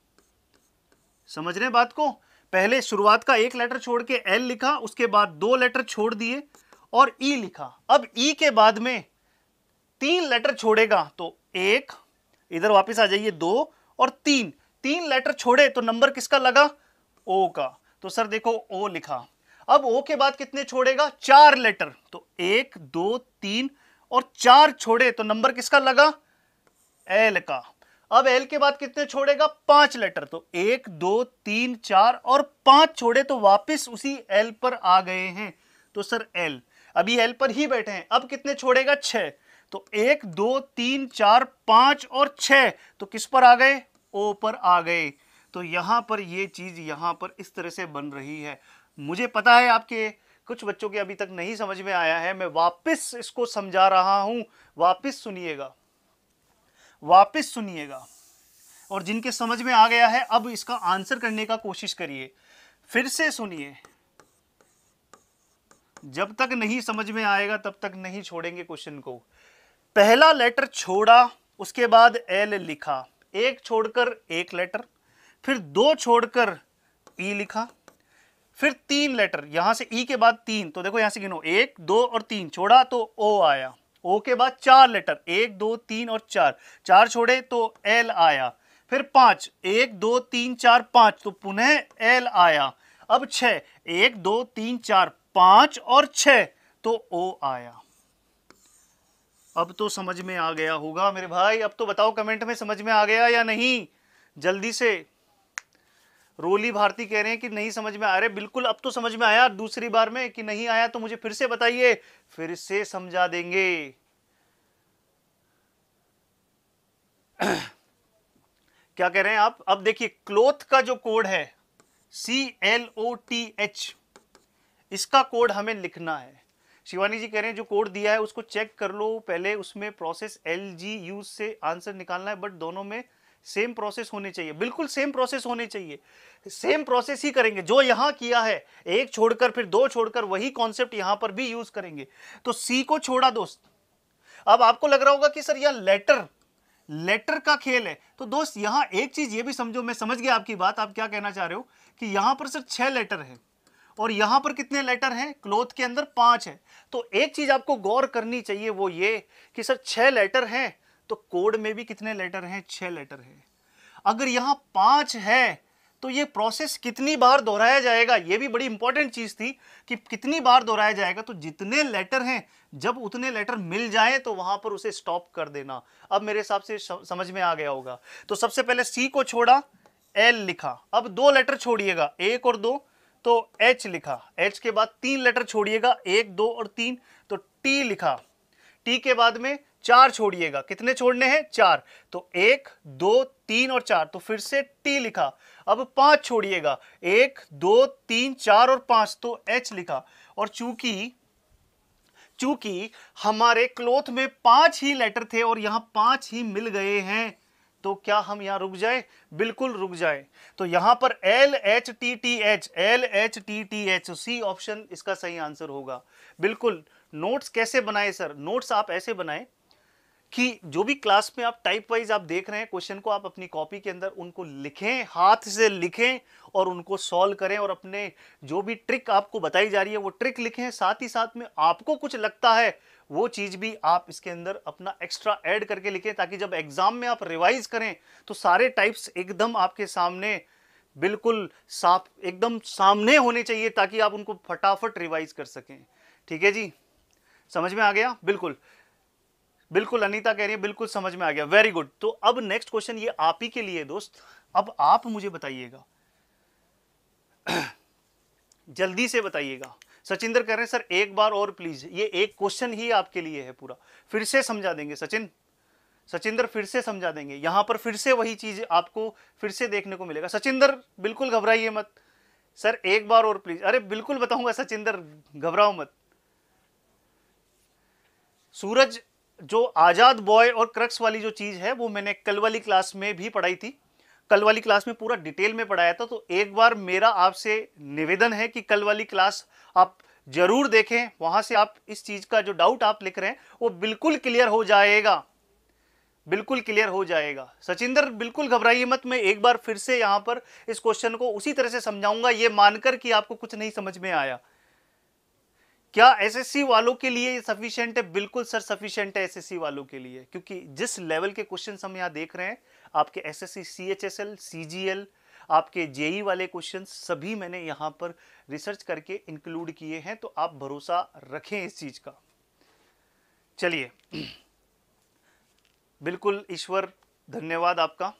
समझ रहे हैं बात को? पहले शुरुआत का एक लेटर छोड़ के L लिखा, उसके बाद 2 लेटर छोड़ दिए और E लिखा। अब E के बाद में 3 लेटर छोड़ेगा, तो 1, इधर वापस आ जाइए, 2 और 3 लेटर छोड़े तो नंबर किसका लगा? O का। तो सर देखो O लिखा। अब O के बाद कितने छोड़ेगा? 4 लेटर, तो 1 2 3 और 4 छोड़े तो नंबर किसका लगा? L का। अब L के बाद कितने छोड़ेगा? 5 लेटर, तो 1 2 3 4 और 5 छोड़े तो वापस उसी L पर आ गए हैं। तो सर L अभी L पर ही बैठे हैं। अब कितने छोड़ेगा? 6, तो 1 2 3 4 5 और 6, तो किस पर आ गए? O पर आ गए। तो यहां पर ये चीज यहां पर इस तरह से बन रही है। मुझे पता है आपके कुछ बच्चों के अभी तक नहीं समझ में आया है, मैं वापस इसको समझा रहा हूं, वापस सुनिएगा, वापस सुनिएगा। और जिनके समझ में आ गया है अब इसका आंसर करने का कोशिश करिए, फिर से सुनिए, जब तक नहीं समझ में आएगा तब तक नहीं छोड़ेंगे क्वेश्चन को। पहला लेटर छोड़ा, उसके बाद एल लिखा, एक छोड़कर एक लेटर, फिर दो छोड़कर ई लिखा, फिर तीन लेटर, यहां से ई के बाद तीन, तो देखो यहां से गिनो, एक दो और तीन, छोड़ा तो ओ आया, ओ के बाद चार लेटर, एक दो तीन और चार, चार छोड़े तो एल आया, फिर पांच, एक दो तीन चार पांच, तो पुनः एल आया, अब छह, एक दो तीन चार पांच और छह, तो ओ आया। अब तो समझ में आ गया होगा मेरे भाई, अब तो बताओ कमेंट में समझ में आ गया या नहीं, जल्दी से। रोली भारती कह रहे हैं कि नहीं समझ में आ रहे, बिल्कुल अब तो समझ में आया, दूसरी बार में कि नहीं आया तो मुझे फिर से बताइए, फिर से समझा देंगे। क्या कह रहे हैं आप? अब देखिए क्लोथ का जो कोड है CLOTH, इसका कोड हमें लिखना है। शिवानी जी कह रहे हैं जो कोड दिया है उसको चेक कर लो पहले, उसमें प्रोसेस LG यूज से आंसर निकालना है, बट दोनों में सेम प्रोसेस होने चाहिए, बिल्कुल सेम प्रोसेस होने चाहिए, सेम प्रोसेस ही करेंगे जो यहां किया है, एक छोड़कर फिर दो छोड़कर, वही कॉन्सेप्ट यहां पर भी यूज करेंगे। तो सी को छोड़ा दोस्त। अब आपको लग रहा होगा कि सर यह लेटर का खेल है, तो दोस्त यहां एक चीज ये भी समझो, मैं समझ गया आपकी बात, आप क्या कहना चाह रहे हो कि यहां पर सर 6 लेटर है और यहां पर कितने लेटर हैं, क्लोथ के अंदर 5 है। तो एक चीज आपको गौर करनी चाहिए वो ये कि सर 6 लेटर हैं तो कोड में भी कितने लेटर हैं, 6 लेटर हैं। अगर यहां 5 है तो ये प्रोसेस कितनी बार दोहराया जाएगा, ये भी बड़ी इंपॉर्टेंट चीज थी कि कितनी बार दोहराया जाएगा। तो जितने लेटर हैं, जब उतने लेटर मिल जाए तो वहां पर उसे स्टॉप कर देना। अब मेरे हिसाब से समझ में आ गया होगा। तो सबसे पहले सी को छोड़ा, एल लिखा, अब दो लेटर छोड़िएगा, एक और दो, तो एच लिखा, एच के बाद तीन लेटर छोड़िएगा, एक दो और तीन, तो टी लिखा, टी के बाद में चार छोड़िएगा, कितने छोड़ने हैं, चार, तो एक दो तीन और चार, तो फिर से टी लिखा, अब पांच छोड़िएगा, एक दो तीन चार और पांच, तो एच लिखा। और चूंकि हमारे क्लोथ में 5 ही लेटर थे और यहां 5 ही मिल गए हैं, तो क्या हम यहां रुक जाए, बिल्कुल रुक जाए। तो यहां पर LHTTH, सी ऑप्शन इसका सही आंसर होगा। बिल्कुल। नोट्स कैसे बनाए सर? नोट्स आप ऐसे बनाएं कि जो भी क्लास में आप टाइप वाइज आप देख रहे हैं क्वेश्चन को, आप अपनी कॉपी के अंदर उनको लिखें, हाथ से लिखें और उनको सॉल्व करें, और अपने जो भी ट्रिक आपको बताई जा रही है वो ट्रिक लिखें। साथ ही साथ में आपको कुछ लगता है वो चीज भी आप इसके अंदर अपना एक्स्ट्रा ऐड करके लिखें, ताकि जब एग्जाम में आप रिवाइज करें तो सारे टाइप्स एकदम आपके सामने बिल्कुल साफ, एकदम सामने होने चाहिए, ताकि आप उनको फटाफट रिवाइज कर सकें। ठीक है जी, समझ में आ गया? बिल्कुल बिल्कुल। अनीता कह रही है बिल्कुल समझ में आ गया, वेरी गुड। तो अब नेक्स्ट क्वेश्चन ये आप ही के लिए दोस्त, अब आप मुझे बताइएगा, जल्दी से बताइएगा। सचिंदर कह रहे हैं सर एक बार और प्लीज, ये एक क्वेश्चन ही आपके लिए है पूरा, फिर से समझा देंगे सचिंदर फिर से समझा देंगे, यहां पर फिर से वही चीज आपको फिर से देखने को मिलेगा। सचिंदर बिल्कुल घबराइए मत, सर एक बार और प्लीज। अरे बिल्कुल बताऊंगा सचिंदर, घबराओ मत। सूरज, जो आजाद बॉय और क्रक्स वाली जो चीज है वो मैंने कल वाली क्लास में भी पढ़ाई थी, कल वाली क्लास में पूरा डिटेल में पढ़ाया था। तो एक बार मेरा आपसे निवेदन है कि कल वाली क्लास आप जरूर देखें, वहां से आप इस चीज का जो डाउट आप लिख रहे हैं वो बिल्कुल क्लियर हो जाएगा, बिल्कुल क्लियर हो जाएगा। सचिंदर बिल्कुल घबराइए मत, मैं एक बार फिर से यहां पर इस क्वेश्चन को उसी तरह से समझाऊंगा, ये मानकर कि आपको कुछ नहीं समझ में आया। क्या एसएससी वालों के लिए ये सफिशिएंट है? बिल्कुल सर सफिशिएंट है एसएससी वालों के लिए, क्योंकि जिस लेवल के क्वेश्चन हम यहां देख रहे हैं, आपके एसएससी सीएचएसएल सीजीएल, आपके जेई वाले क्वेश्चन सभी मैंने यहां पर रिसर्च करके इंक्लूड किए हैं, तो आप भरोसा रखें इस चीज का। चलिए, बिल्कुल ईश्वर, धन्यवाद आपका,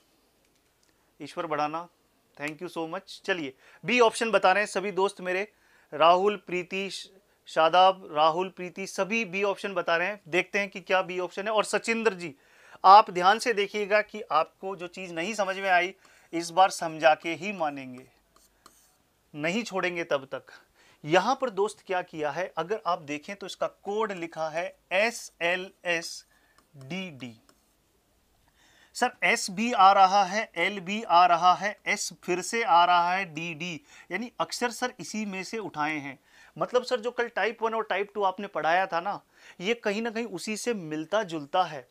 ईश्वर बढ़ाना, थैंक यू सो मच। चलिए बी ऑप्शन बता रहे हैं सभी दोस्त मेरे, राहुल, प्रीति, शादाब, राहुल, प्रीति, सभी बी ऑप्शन बता रहे हैं। देखते हैं कि क्या बी ऑप्शन है। और सचिंदर जी आप ध्यान से देखिएगा कि आपको जो चीज नहीं समझ में आई इस बार समझा के ही मानेंगे, नहीं छोड़ेंगे तब तक। यहां पर दोस्त क्या किया है, अगर आप देखें तो इसका कोड लिखा है SLSDD। सर एस भी आ रहा है, एल भी आ रहा है, एस फिर से आ रहा है, डी डी, यानी अक्षर सर इसी में से उठाए हैं। मतलब सर जो कल टाइप 1 और टाइप 2 आपने पढ़ाया था ना, ये कहीं ना कहीं उसी से मिलता जुलता है।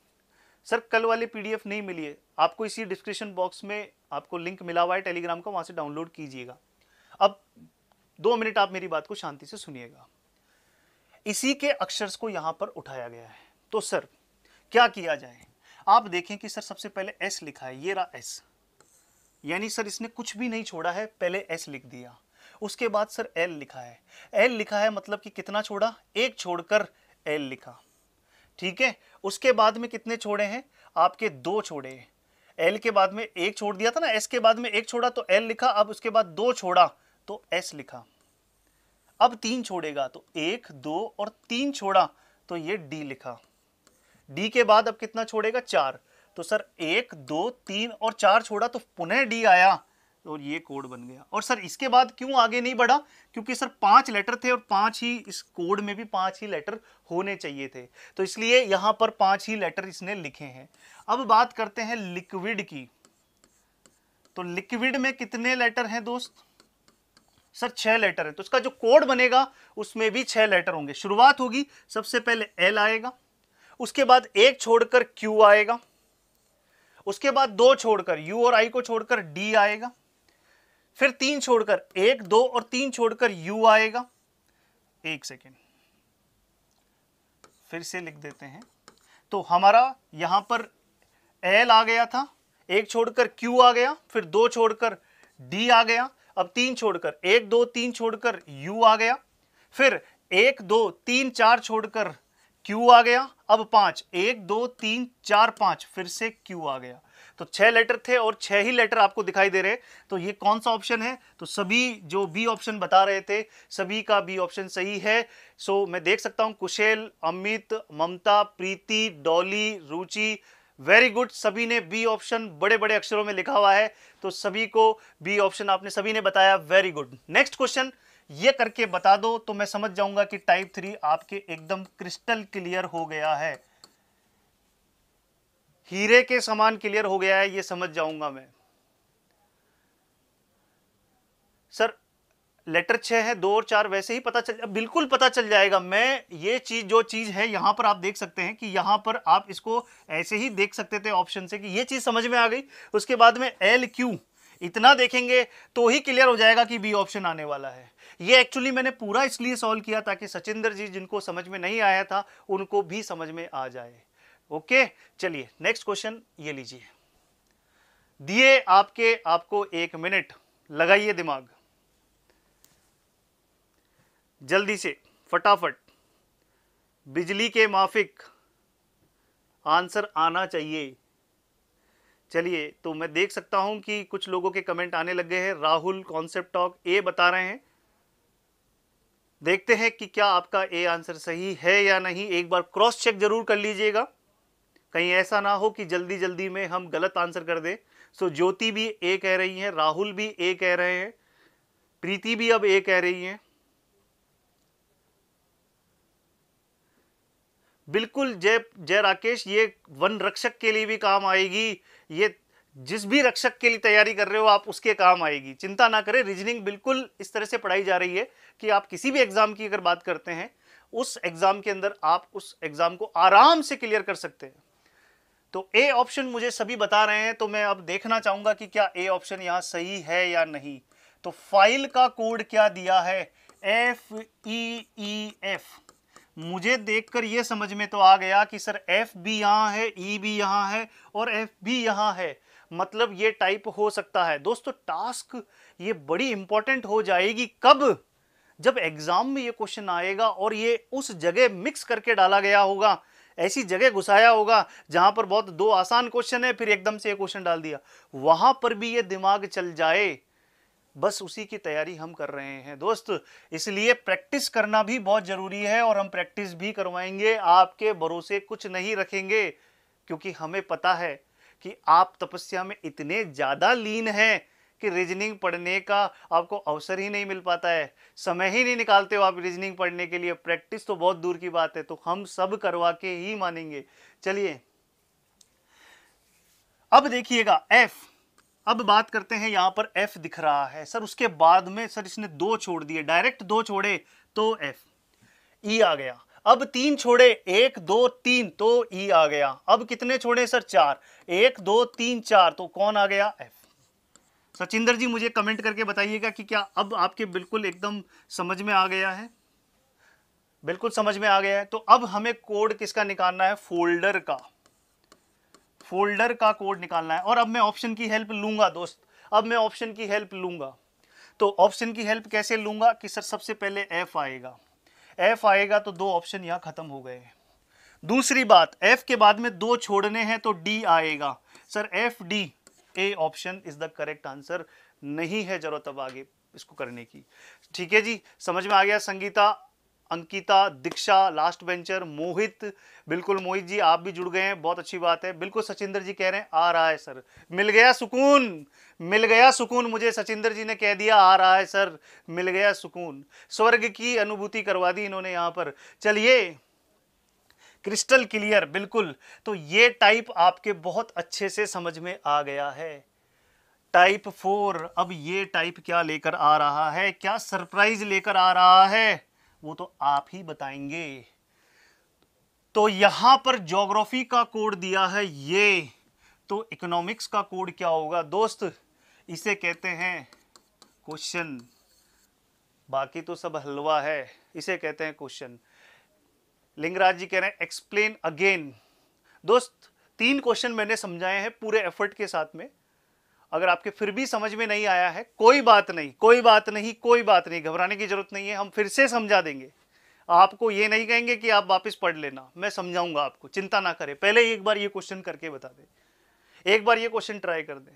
सर कल वाली पीडीएफ नहीं मिली है आपको, इसी डिस्क्रिप्शन बॉक्स में आपको लिंक मिला हुआ है टेलीग्राम का, वहां से डाउनलोड कीजिएगा। अब 2 मिनट आप मेरी बात को शांति से सुनिएगा। इसी के अक्षर को यहां पर उठाया गया है, तो सर क्या किया जाए? आप देखें कि सर सबसे पहले एस लिखा है, ये रहा एस, यानी सर इसने कुछ भी नहीं छोड़ा है, पहले एस लिख दिया। उसके बाद सर एल लिखा है, एल लिखा है मतलब कि कितना छोड़ा, एक छोड़कर एल लिखा, ठीक है। उसके बाद में कितने छोड़े हैं आपके, 2 छोड़े। एल के बाद में एक छोड़ दिया था ना, एस के बाद में एक छोड़ा तो एल लिखा, अब उसके बाद 2 छोड़ा तो एस लिखा। अब 3 छोड़ेगा तो 1 2 और 3 छोड़ा तो ये डी लिखा। डी के बाद अब कितना छोड़ेगा, 4, तो सर 1 2 3 और 4 छोड़ा तो पुनः डी आया और ये कोड बन गया। और सर इसके बाद क्यों आगे नहीं बढ़ा, क्योंकि सर 5 लेटर थे और 5 ही इस कोड में भी 5 ही लेटर होने चाहिए थे, तो इसलिए यहां पर 5 ही लेटर इसने लिखे हैं। अब बात करते हैं लिक्विड की, तो लिक्विड में कितने लेटर हैं दोस्त, सर 6 लेटर है, तो इसका जो कोड बनेगा उसमें भी 6 लेटर होंगे। शुरुआत होगी सबसे पहले एल आएगा, उसके बाद 1 छोड़कर क्यू आएगा, उसके बाद 2 छोड़कर यू और आई को छोड़कर डी आएगा, फिर 3 छोड़कर 1 2 और 3 छोड़कर यू आएगा। 1 सेकेंड फिर से लिख देते हैं, तो हमारा यहां पर एल आ गया था, 1 छोड़कर क्यू आ गया, फिर 2 छोड़कर डी आ गया, अब 3 छोड़कर 1 2 3 छोड़कर यू आ गया, फिर 1 2 3 4 छोड़कर क्यू आ गया, अब 5 1 2 3 4 5 फिर से क्यू आ गया। तो 6 लेटर थे और 6 ही लेटर आपको दिखाई दे रहे, तो ये कौन सा ऑप्शन है, तो सभी जो बी ऑप्शन बता रहे थे सभी का बी ऑप्शन सही है। सो मैं देख सकता हूं कुशल, अमित, ममता, प्रीति, डॉली, रुचि, वेरी गुड, सभी ने बी ऑप्शन बड़े बड़े अक्षरों में लिखा हुआ है, तो सभी को बी ऑप्शन आपने सभी ने बताया, वेरी गुड। नेक्स्ट क्वेश्चन ये करके बता दो तो मैं समझ जाऊंगा कि टाइप 3 आपके एकदम क्रिस्टल क्लियर हो गया है, हीरे के समान क्लियर हो गया है, ये समझ जाऊंगा मैं। सर लेटर 6 है, 2 और 4 वैसे ही पता चल, बिल्कुल पता चल जाएगा। मैं ये चीज जो चीज है यहां पर आप देख सकते हैं कि यहां पर आप इसको ऐसे ही देख सकते थे ऑप्शन से कि ये चीज समझ में आ गई। उसके बाद में एल क्यू इतना देखेंगे तो ही क्लियर हो जाएगा कि बी ऑप्शन आने वाला है। ये एक्चुअली मैंने पूरा इसलिए सॉल्व किया ताकि सचिंदर जी जिनको समझ में नहीं आया था उनको भी समझ में आ जाए। ओके चलिए नेक्स्ट क्वेश्चन ये लीजिए, दिए आपको 1 मिनट, लगाइए दिमाग जल्दी से फटाफट, बिजली के माफिक आंसर आना चाहिए। चलिए तो मैं देख सकता हूं कि कुछ लोगों के कमेंट आने लग गए हैं। राहुल कॉन्सेप्ट टॉक ए बता रहे हैं, देखते हैं कि क्या आपका ए आंसर सही है या नहीं, एक बार क्रॉस चेक जरूर कर लीजिएगा, कहीं ऐसा ना हो कि जल्दी जल्दी में हम गलत आंसर कर दें। सो ज्योति भी ए कह रही है, राहुल भी ए कह रहे हैं, प्रीति भी अब ए कह रही है, बिल्कुल जय राकेश, ये वन रक्षक के लिए भी काम आएगी, ये जिस भी रक्षक के लिए तैयारी कर रहे हो आप उसके काम आएगी, चिंता ना करें। रीजनिंग बिल्कुल इस तरह से पढ़ाई जा रही है कि आप किसी भी एग्जाम की अगर बात करते हैं उस एग्जाम के अंदर आप उस एग्जाम को आराम से क्लियर कर सकते हैं। तो ए ऑप्शन मुझे सभी बता रहे हैं, तो मैं अब देखना चाहूंगा कि क्या ए ऑप्शन यहां सही है या नहीं। तो फाइल का कोड क्या दिया है, FEEF, मुझे देखकर यह समझ में तो आ गया कि सर F भी यहां है, E भी यहां है और F भी यहां है, मतलब ये टाइप हो सकता है। दोस्तों टास्क ये बड़ी इंपॉर्टेंट हो जाएगी कब, जब एग्जाम में ये क्वेश्चन आएगा और ये उस जगह मिक्स करके डाला गया होगा, ऐसी जगह घुसाया होगा जहां पर बहुत 2 आसान क्वेश्चन है फिर एकदम से ये क्वेश्चन डाल दिया, वहां पर भी ये दिमाग चल जाए, बस उसी की तैयारी हम कर रहे हैं दोस्त। इसलिए प्रैक्टिस करना भी बहुत जरूरी है और हम प्रैक्टिस भी करवाएंगे, आपके भरोसे कुछ नहीं रखेंगे, क्योंकि हमें पता है कि आप तपस्या में इतने ज्यादा लीन हैं कि रीजनिंग पढ़ने का आपको अवसर ही नहीं मिल पाता है, समय ही नहीं निकालते हो आप रीजनिंग पढ़ने के लिए, प्रैक्टिस तो बहुत दूर की बात है, तो हम सब करवा के ही मानेंगे। चलिए अब देखिएगा एफ, अब बात करते हैं, यहां पर एफ दिख रहा है सर, उसके बाद में सर इसने 2 छोड़ दिए, डायरेक्ट 2 छोड़े तो F, E आ गया। अब 3 छोड़े, 1 2 3 तो E आ गया। अब कितने छोड़े सर? 4, 1 2 3 4 तो कौन आ गया? F। सचिंदर जी मुझे कमेंट करके बताइएगा कि क्या अब आपके बिल्कुल एकदम समझ में आ गया है? बिल्कुल समझ में आ गया है। तो अब हमें कोड किसका निकालना है? फोल्डर का। फोल्डर का कोड निकालना है। और अब मैं ऑप्शन की हेल्प लूंगा दोस्त, अब मैं ऑप्शन की हेल्प लूंगा। तो ऑप्शन की हेल्प कैसे लूंगा कि सर सबसे पहले F आएगा, F आएगा तो 2 ऑप्शन यहां खत्म हो गए। दूसरी बात, F के बाद में 2 छोड़ने हैं तो D आएगा। Sir FD, A option is the correct answer. नहीं है जरूरत अब आगे इसको करने की। ठीक है जी, समझ में आ गया। संगीता, अंकिता, दीक्षा, लास्ट बेंचर, मोहित, बिल्कुल मोहित जी आप भी जुड़ गए हैं, बहुत अच्छी बात है। बिल्कुल सचिंदर जी कह रहे हैं आ रहा है सर, मिल गया सुकून, मिल गया सुकून। मुझे सचिंदर जी ने कह दिया आ रहा है सर, मिल गया सुकून। स्वर्ग की अनुभूति करवा दी इन्होंने यहां पर। चलिए, क्रिस्टल क्लियर, बिल्कुल। तो ये टाइप आपके बहुत अच्छे से समझ में आ गया है। टाइप 4, अब ये टाइप क्या लेकर आ रहा है, क्या सरप्राइज लेकर आ रहा है, वो तो आप ही बताएंगे। तो यहां पर ज्योग्राफी का कोड दिया है ये, तो इकोनॉमिक्स का कोड क्या होगा दोस्त? इसे कहते हैं क्वेश्चन, बाकी तो सब हलवा है, इसे कहते हैं क्वेश्चन। लिंगराज जी कह रहे हैं एक्सप्लेन अगेन। दोस्त 3 क्वेश्चन मैंने समझाए हैं पूरे एफर्ट के साथ में। अगर आपके फिर भी समझ में नहीं आया है, कोई बात नहीं, कोई बात नहीं, कोई बात नहीं, घबराने की जरूरत नहीं है, हम फिर से समझा देंगे। आपको ये नहीं कहेंगे कि आप वापस पढ़ लेना, मैं समझाऊंगा आपको, चिंता ना करें। पहले एक बार ये क्वेश्चन करके बता दे, एक बार ये क्वेश्चन ट्राई कर दे।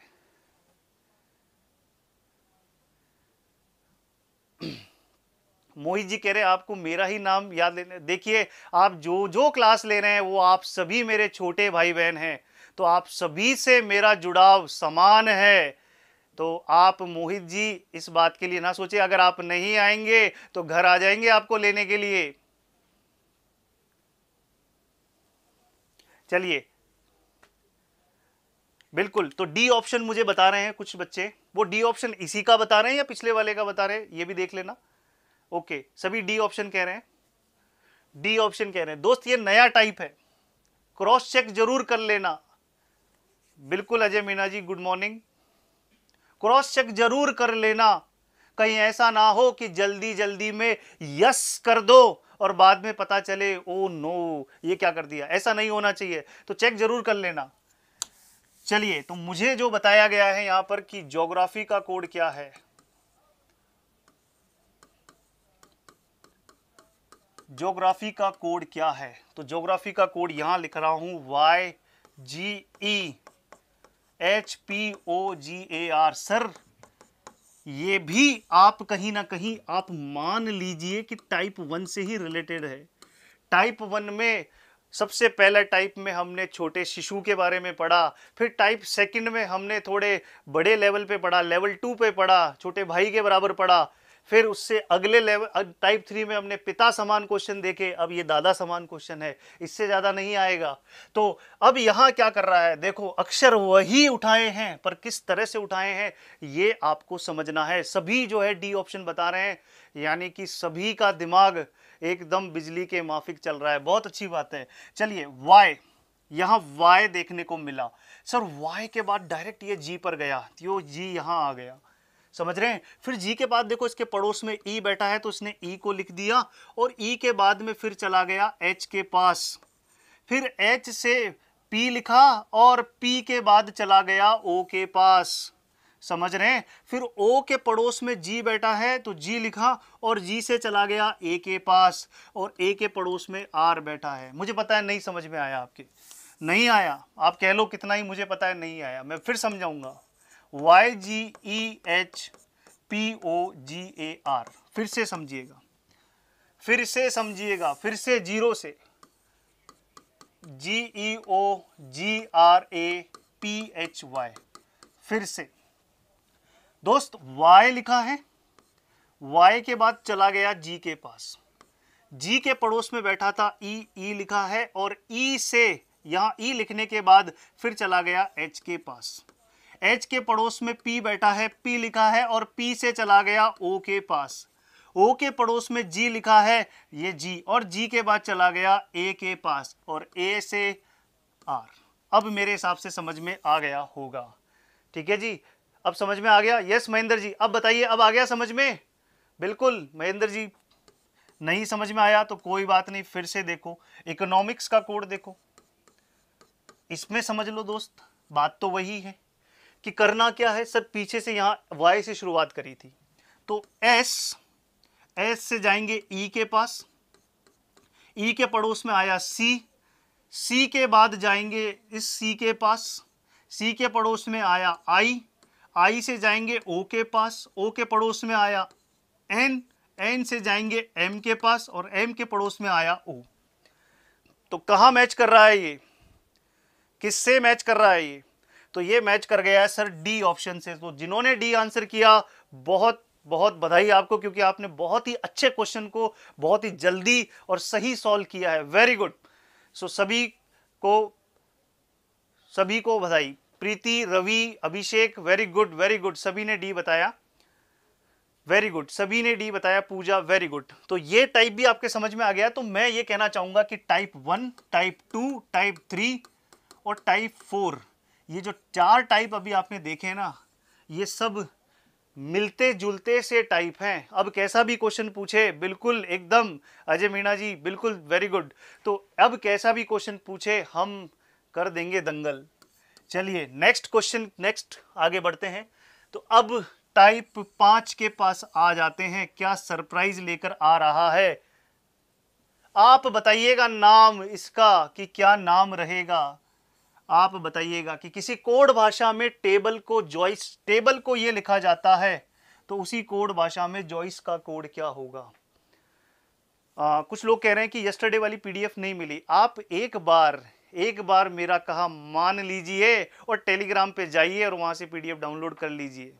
मोहित जी कह रहे हैं आपको मेरा ही नाम याद लेने। देखिए, आप जो जो क्लास ले रहे हैं वो आप सभी मेरे छोटे भाई बहन हैं, तो आप सभी से मेरा जुड़ाव समान है। तो आप मोहित जी इस बात के लिए ना सोचे, अगर आप नहीं आएंगे तो घर आ जाएंगे आपको लेने के लिए। चलिए, बिल्कुल। तो डी ऑप्शन मुझे बता रहे हैं कुछ बच्चे, वो डी ऑप्शन इसी का बता रहे हैं या पिछले वाले का बता रहे हैं, ये भी देख लेना। ओके, सभी डी ऑप्शन कह रहे हैं, डी ऑप्शन कह रहे हैं। दोस्त ये नया टाइप है, क्रॉस चेक जरूर कर लेना। बिल्कुल Ajay Meena ji good morning. Cross check जरूर कर लेना, कहीं ऐसा ना हो कि जल्दी जल्दी में यस कर दो और बाद में पता चले ओ नो ये क्या कर दिया, ऐसा नहीं होना चाहिए। तो चेक जरूर कर लेना। चलिए, तो मुझे जो बताया गया है यहां पर कि ज्योग्राफी का कोड क्या है, ज्योग्राफी का कोड क्या है, तो ज्योग्राफी का कोड यहां लिख रहा हूं YGEHPOGAR। सर ये भी आप कहीं ना कहीं आप मान लीजिए कि टाइप 1 से ही रिलेटेड है। टाइप 1 में सबसे पहले टाइप में हमने छोटे शिशु के बारे में पढ़ा, फिर टाइप सेकंड में हमने थोड़े बड़े लेवल पे पढ़ा, लेवल 2 पे पढ़ा, छोटे भाई के बराबर पढ़ा, फिर उससे अगले लेवल टाइप 3 में हमने पिता समान क्वेश्चन देखे, अब ये दादा समान क्वेश्चन है, इससे ज्यादा नहीं आएगा। तो अब यहां क्या कर रहा है, देखो अक्षर वही उठाए हैं पर किस तरह से उठाए हैं ये आपको समझना है। सभी जो है डी ऑप्शन बता रहे हैं, यानी कि सभी का दिमाग एकदम बिजली के माफिक चल रहा है, बहुत अच्छी बात है। चलिए, वाई, यहां वाई देखने को मिला। सर वाई के बाद डायरेक्ट ये जी पर गया, तो जी यहां आ गया, समझ रहे हैं। फिर जी के बाद देखो इसके पड़ोस में ई बैठा है तो इसने ई को लिख दिया, और ई के बाद में फिर चला गया एच के पास, फिर एच से पी लिखा और पी के बाद चला गया ओ के पास, समझ रहे हैं। फिर ओ के पड़ोस में जी बैठा है तो जी लिखा और जी से चला गया ए के पास, और ए के पड़ोस में आर बैठा है। मुझे पता है नहीं समझ में आया, आपके नहीं आया, आप कह लो कितना ही, मुझे पता है नहीं आया, मैं फिर समझाऊंगा। YGEHPOGAR, फिर से समझिएगा, फिर से समझिएगा, फिर से जीरो से GEOGRAPHY, फिर से दोस्त Y लिखा है, Y के बाद चला गया G के पास, G के पड़ोस में बैठा था E लिखा है, और E से यहां E लिखने के बाद फिर चला गया H के पास, H के पड़ोस में P बैठा है, P लिखा है और P से चला गया O के पास, ओ के पड़ोस में जी लिखा है, ये जी, और जी के बाद चला गया ए के पास, और ए से आर। अब मेरे हिसाब से समझ में आ गया होगा। ठीक है जी, अब समझ में आ गया? यस महेंद्र जी, अब बताइए, अब आ गया समझ में? बिल्कुल महेंद्र जी, नहीं समझ में आया तो कोई बात नहीं, फिर से देखो, इकोनॉमिक्स का कोड देखो, इसमें समझ लो दोस्त। बात तो वही है कि करना क्या है सर, पीछे से यहां वाई से शुरुआत करी थी, तो एस से जाएंगे ई के पास, ई के पड़ोस में आया सी, सी के बाद जाएंगे इस सी के पास, सी के पड़ोस में आया आई, आई से जाएंगे ओ के पास, ओ के पड़ोस में आया एन, एन से जाएंगे एम के पास, और एम के पड़ोस में आया ओ। तो कहां मैच कर रहा है ये, किससे मैच कर रहा है ये? तो ये मैच कर गया है सर डी ऑप्शन से। तो जिन्होंने डी आंसर किया, बहुत बहुत बधाई आपको, क्योंकि आपने बहुत ही अच्छे क्वेश्चन को बहुत ही जल्दी और सही सॉल्व किया है। Very good. सो सभी को बधाई। प्रीति, रवि, अभिषेक, वेरी गुड वेरी गुड, सभी ने डी बताया, वेरी गुड, सभी ने डी बताया। पूजा, वेरी गुड। तो ये टाइप भी आपके समझ में आ गया। तो मैं ये कहना चाहूंगा कि टाइप 1, टाइप 2, टाइप 3 और टाइप 4, ये जो 4 टाइप अभी आपने देखे ना, ये सब मिलते जुलते से टाइप हैं। अब कैसा भी क्वेश्चन पूछे, बिल्कुल एकदम अजय मीणा जी, बिल्कुल वेरी गुड। तो अब कैसा भी क्वेश्चन पूछे, हम कर देंगे दंगल। चलिए नेक्स्ट क्वेश्चन, नेक्स्ट आगे बढ़ते हैं। तो अब टाइप 5 के पास आ जाते हैं। क्या सरप्राइज लेकर आ रहा है, आप बताइएगा नाम इसका, कि क्या नाम रहेगा। आप बताइएगा कि किसी कोड भाषा में टेबल को जॉइस, टेबल को ये लिखा जाता है, तो उसी कोड भाषा में जॉइस का कोड क्या होगा। कुछ लोग कह रहे हैं कि यस्टरडे वाली पीडीएफ नहीं मिली। आप एक बार मेरा कहा मान लीजिए और टेलीग्राम पे जाइए और वहां से पीडीएफ डाउनलोड कर लीजिए।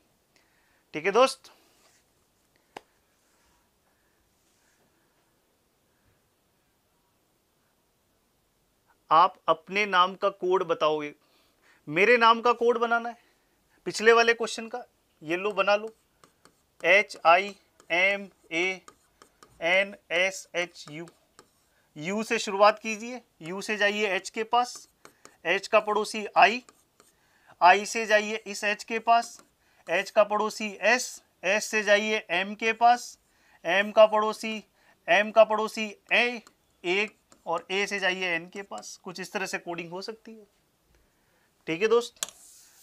ठीक है दोस्त। आप अपने नाम का कोड बताओगे, मेरे नाम का कोड बनाना है पिछले वाले क्वेश्चन का, ये लो बना लो, HIMANSHU, यू से शुरुआत कीजिए, यू से जाइए एच के पास, एच का पड़ोसी आई, आई से जाइए इस एच के पास, एच का पड़ोसी एस, एस से जाइए एम के पास, एम का पड़ोसी ए, और ए से जाइए एन के पास। कुछ इस तरह से कोडिंग हो सकती है। ठीक है दोस्त,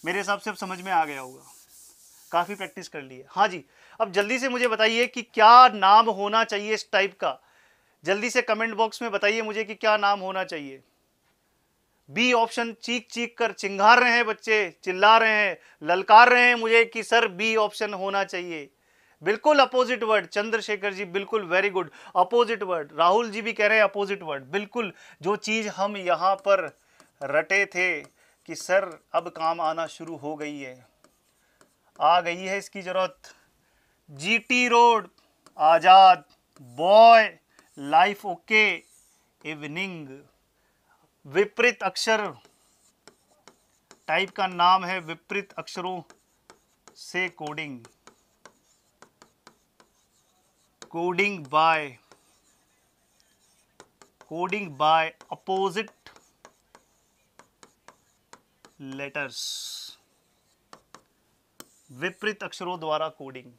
मेरे हिसाब से अब समझ में आ गया होगा, काफी प्रैक्टिस कर ली है। हाँ जी, अब जल्दी से मुझे बताइए कि क्या नाम होना चाहिए इस टाइप का। जल्दी से कमेंट बॉक्स में बताइए मुझे कि क्या नाम होना चाहिए। बी ऑप्शन, चीख चीख कर चिंघार रहे हैं बच्चे, चिल्ला रहे हैं, ललकार रहे हैं मुझे कि सर बी ऑप्शन होना चाहिए। बिल्कुल अपोजिट वर्ड, चंद्रशेखर जी बिल्कुल very good, opposite word. Rahul ji भी कह रहे हैं अपोजिट वर्ड, बिल्कुल जो चीज हम यहां पर रटे थे कि सर अब काम आना शुरू हो गई है, आ गई है इसकी जरूरत। GT road, Azad, boy, Life OK, evening. विपरीत अक्षर, टाइप का नाम है विपरीत अक्षरों से coding, coding by opposite letters, विपरीत अक्षरों द्वारा कोडिंग।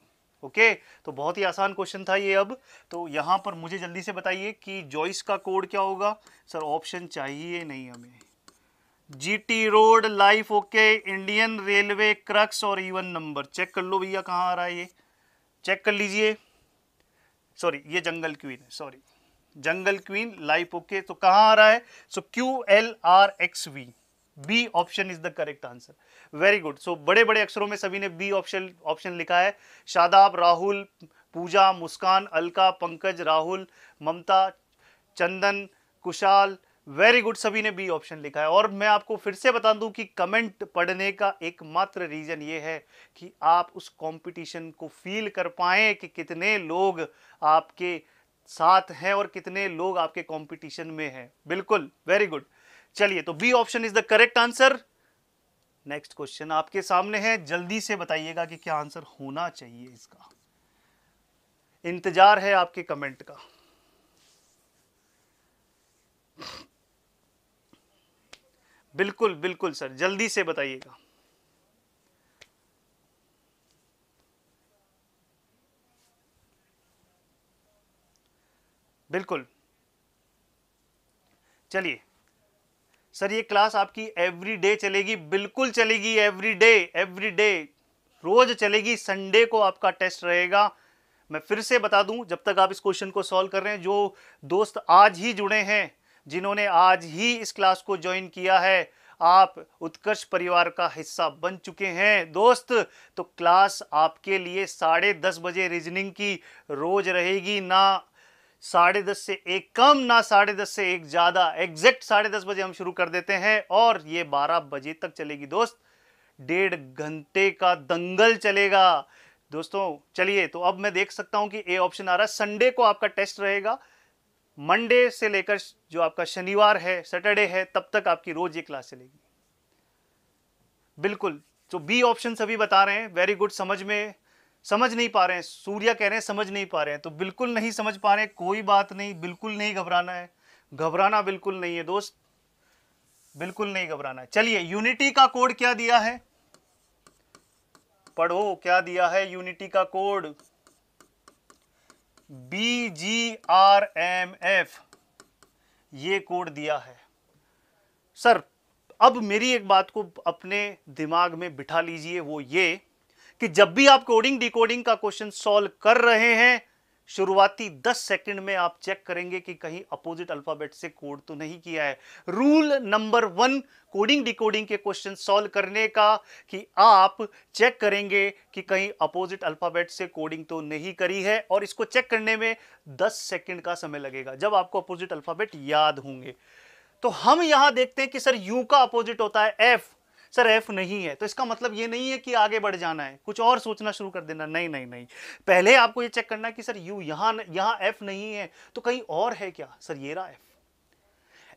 ओके, तो बहुत ही आसान क्वेश्चन था ये। अब तो यहां पर मुझे जल्दी से बताइए कि जॉइस का कोड क्या होगा। सर ऑप्शन चाहिए नहीं हमें। GT road, life okay, Indian railway, crux और इवन नंबर। चेक कर लो भैया कहां आ रहा है ये, चेक कर लीजिए। सॉरी, ये जंगल क्वीन है, सॉरी, जंगल क्वीन, लाइफ ओके। तो कहां आ रहा है? So QLRXV, B option is the correct answer. Very good. So बड़े बड़े अक्षरों में सभी ने बी ऑप्शन लिखा है। शादाब, राहुल, पूजा, मुस्कान, अलका, पंकज, राहुल, ममता, चंदन, कुशाल, वेरी गुड, सभी ने बी ऑप्शन लिखा है। और मैं आपको फिर से बता दूं कि कमेंट पढ़ने का एकमात्र रीजन ये है कि आप उस कंपटीशन को फील कर पाएं कि कितने लोग आपके साथ हैं और कितने लोग आपके कंपटीशन में हैं। बिल्कुल, वेरी गुड। चलिए, तो B option is the correct answer. Next question आपके सामने है, जल्दी से बताइएगा कि क्या आंसर होना चाहिए इसका। इंतजार है आपके कमेंट का। बिल्कुल बिल्कुल सर, जल्दी से बताइएगा। बिल्कुल। चलिए सर, ये क्लास आपकी एवरी डे चलेगी, बिल्कुल चलेगी, एवरी डे रोज चलेगी। संडे को आपका टेस्ट रहेगा। मैं फिर से बता दूं, जब तक आप इस क्वेश्चन को सॉल्व कर रहे हैं, जो दोस्त आज ही जुड़े हैं, जिन्होंने आज ही इस क्लास को ज्वाइन किया है, आप उत्कर्ष परिवार का हिस्सा बन चुके हैं दोस्त। तो क्लास आपके लिए 10:30 बजे रीजनिंग की रोज रहेगी, ना 10:30 से एक कम, ना 10:30 से एक ज्यादा। एग्जैक्ट 10:30 बजे हम शुरू कर देते हैं और ये 12 बजे तक चलेगी दोस्त। 1.5 घंटे का दंगल चलेगा दोस्तों। चलिए, तो अब मैं देख सकता हूं कि ए ऑप्शन आ रहा है। संडे को आपका टेस्ट रहेगा, मंडे से लेकर जो आपका शनिवार है, सैटरडे है, तब तक आपकी रोज ये क्लास चलेगी। बिल्कुल। तो बी ऑप्शन सभी बता रहे हैं, वेरी गुड। समझ नहीं पा रहे हैं, सूर्या कह रहे हैं समझ नहीं पा रहे हैं, तो बिल्कुल नहीं समझ पा रहे हैं, कोई बात नहीं, बिल्कुल नहीं घबराना है, घबराना बिल्कुल नहीं है दोस्त, बिल्कुल नहीं घबराना है। चलिए, यूनिटी का कोड क्या दिया है, पढ़ो क्या दिया है यूनिटी का कोड। BGRMF ये कोड दिया है सर। अब मेरी एक बात को अपने दिमाग में बिठा लीजिए, वो ये कि जब भी आप कोडिंग डिकोडिंग का क्वेश्चन सॉल्व कर रहे हैं, शुरुआती 10 सेकंड में आप चेक करेंगे कि कहीं अपोजिट अल्फाबेट से कोड तो नहीं किया है। रूल नंबर 1 कोडिंग डिकोडिंग के क्वेश्चन सॉल्व करने का, कि आप चेक करेंगे कि कहीं अपोजिट अल्फाबेट से कोडिंग तो नहीं करी है, और इसको चेक करने में 10 सेकंड का समय लगेगा जब आपको अपोजिट अल्फाबेट याद होंगे। तो हम यहां देखते हैं कि सर यू का अपोजिट होता है एफ। सर एफ नहीं है, तो इसका मतलब ये नहीं है कि आगे बढ़ जाना है, कुछ और सोचना शुरू कर देना। नहीं नहीं नहीं, पहले आपको ये चेक करना है कि सर यू यहां एफ नहीं है, तो कहीं और है क्या। सर ये रहा एफ।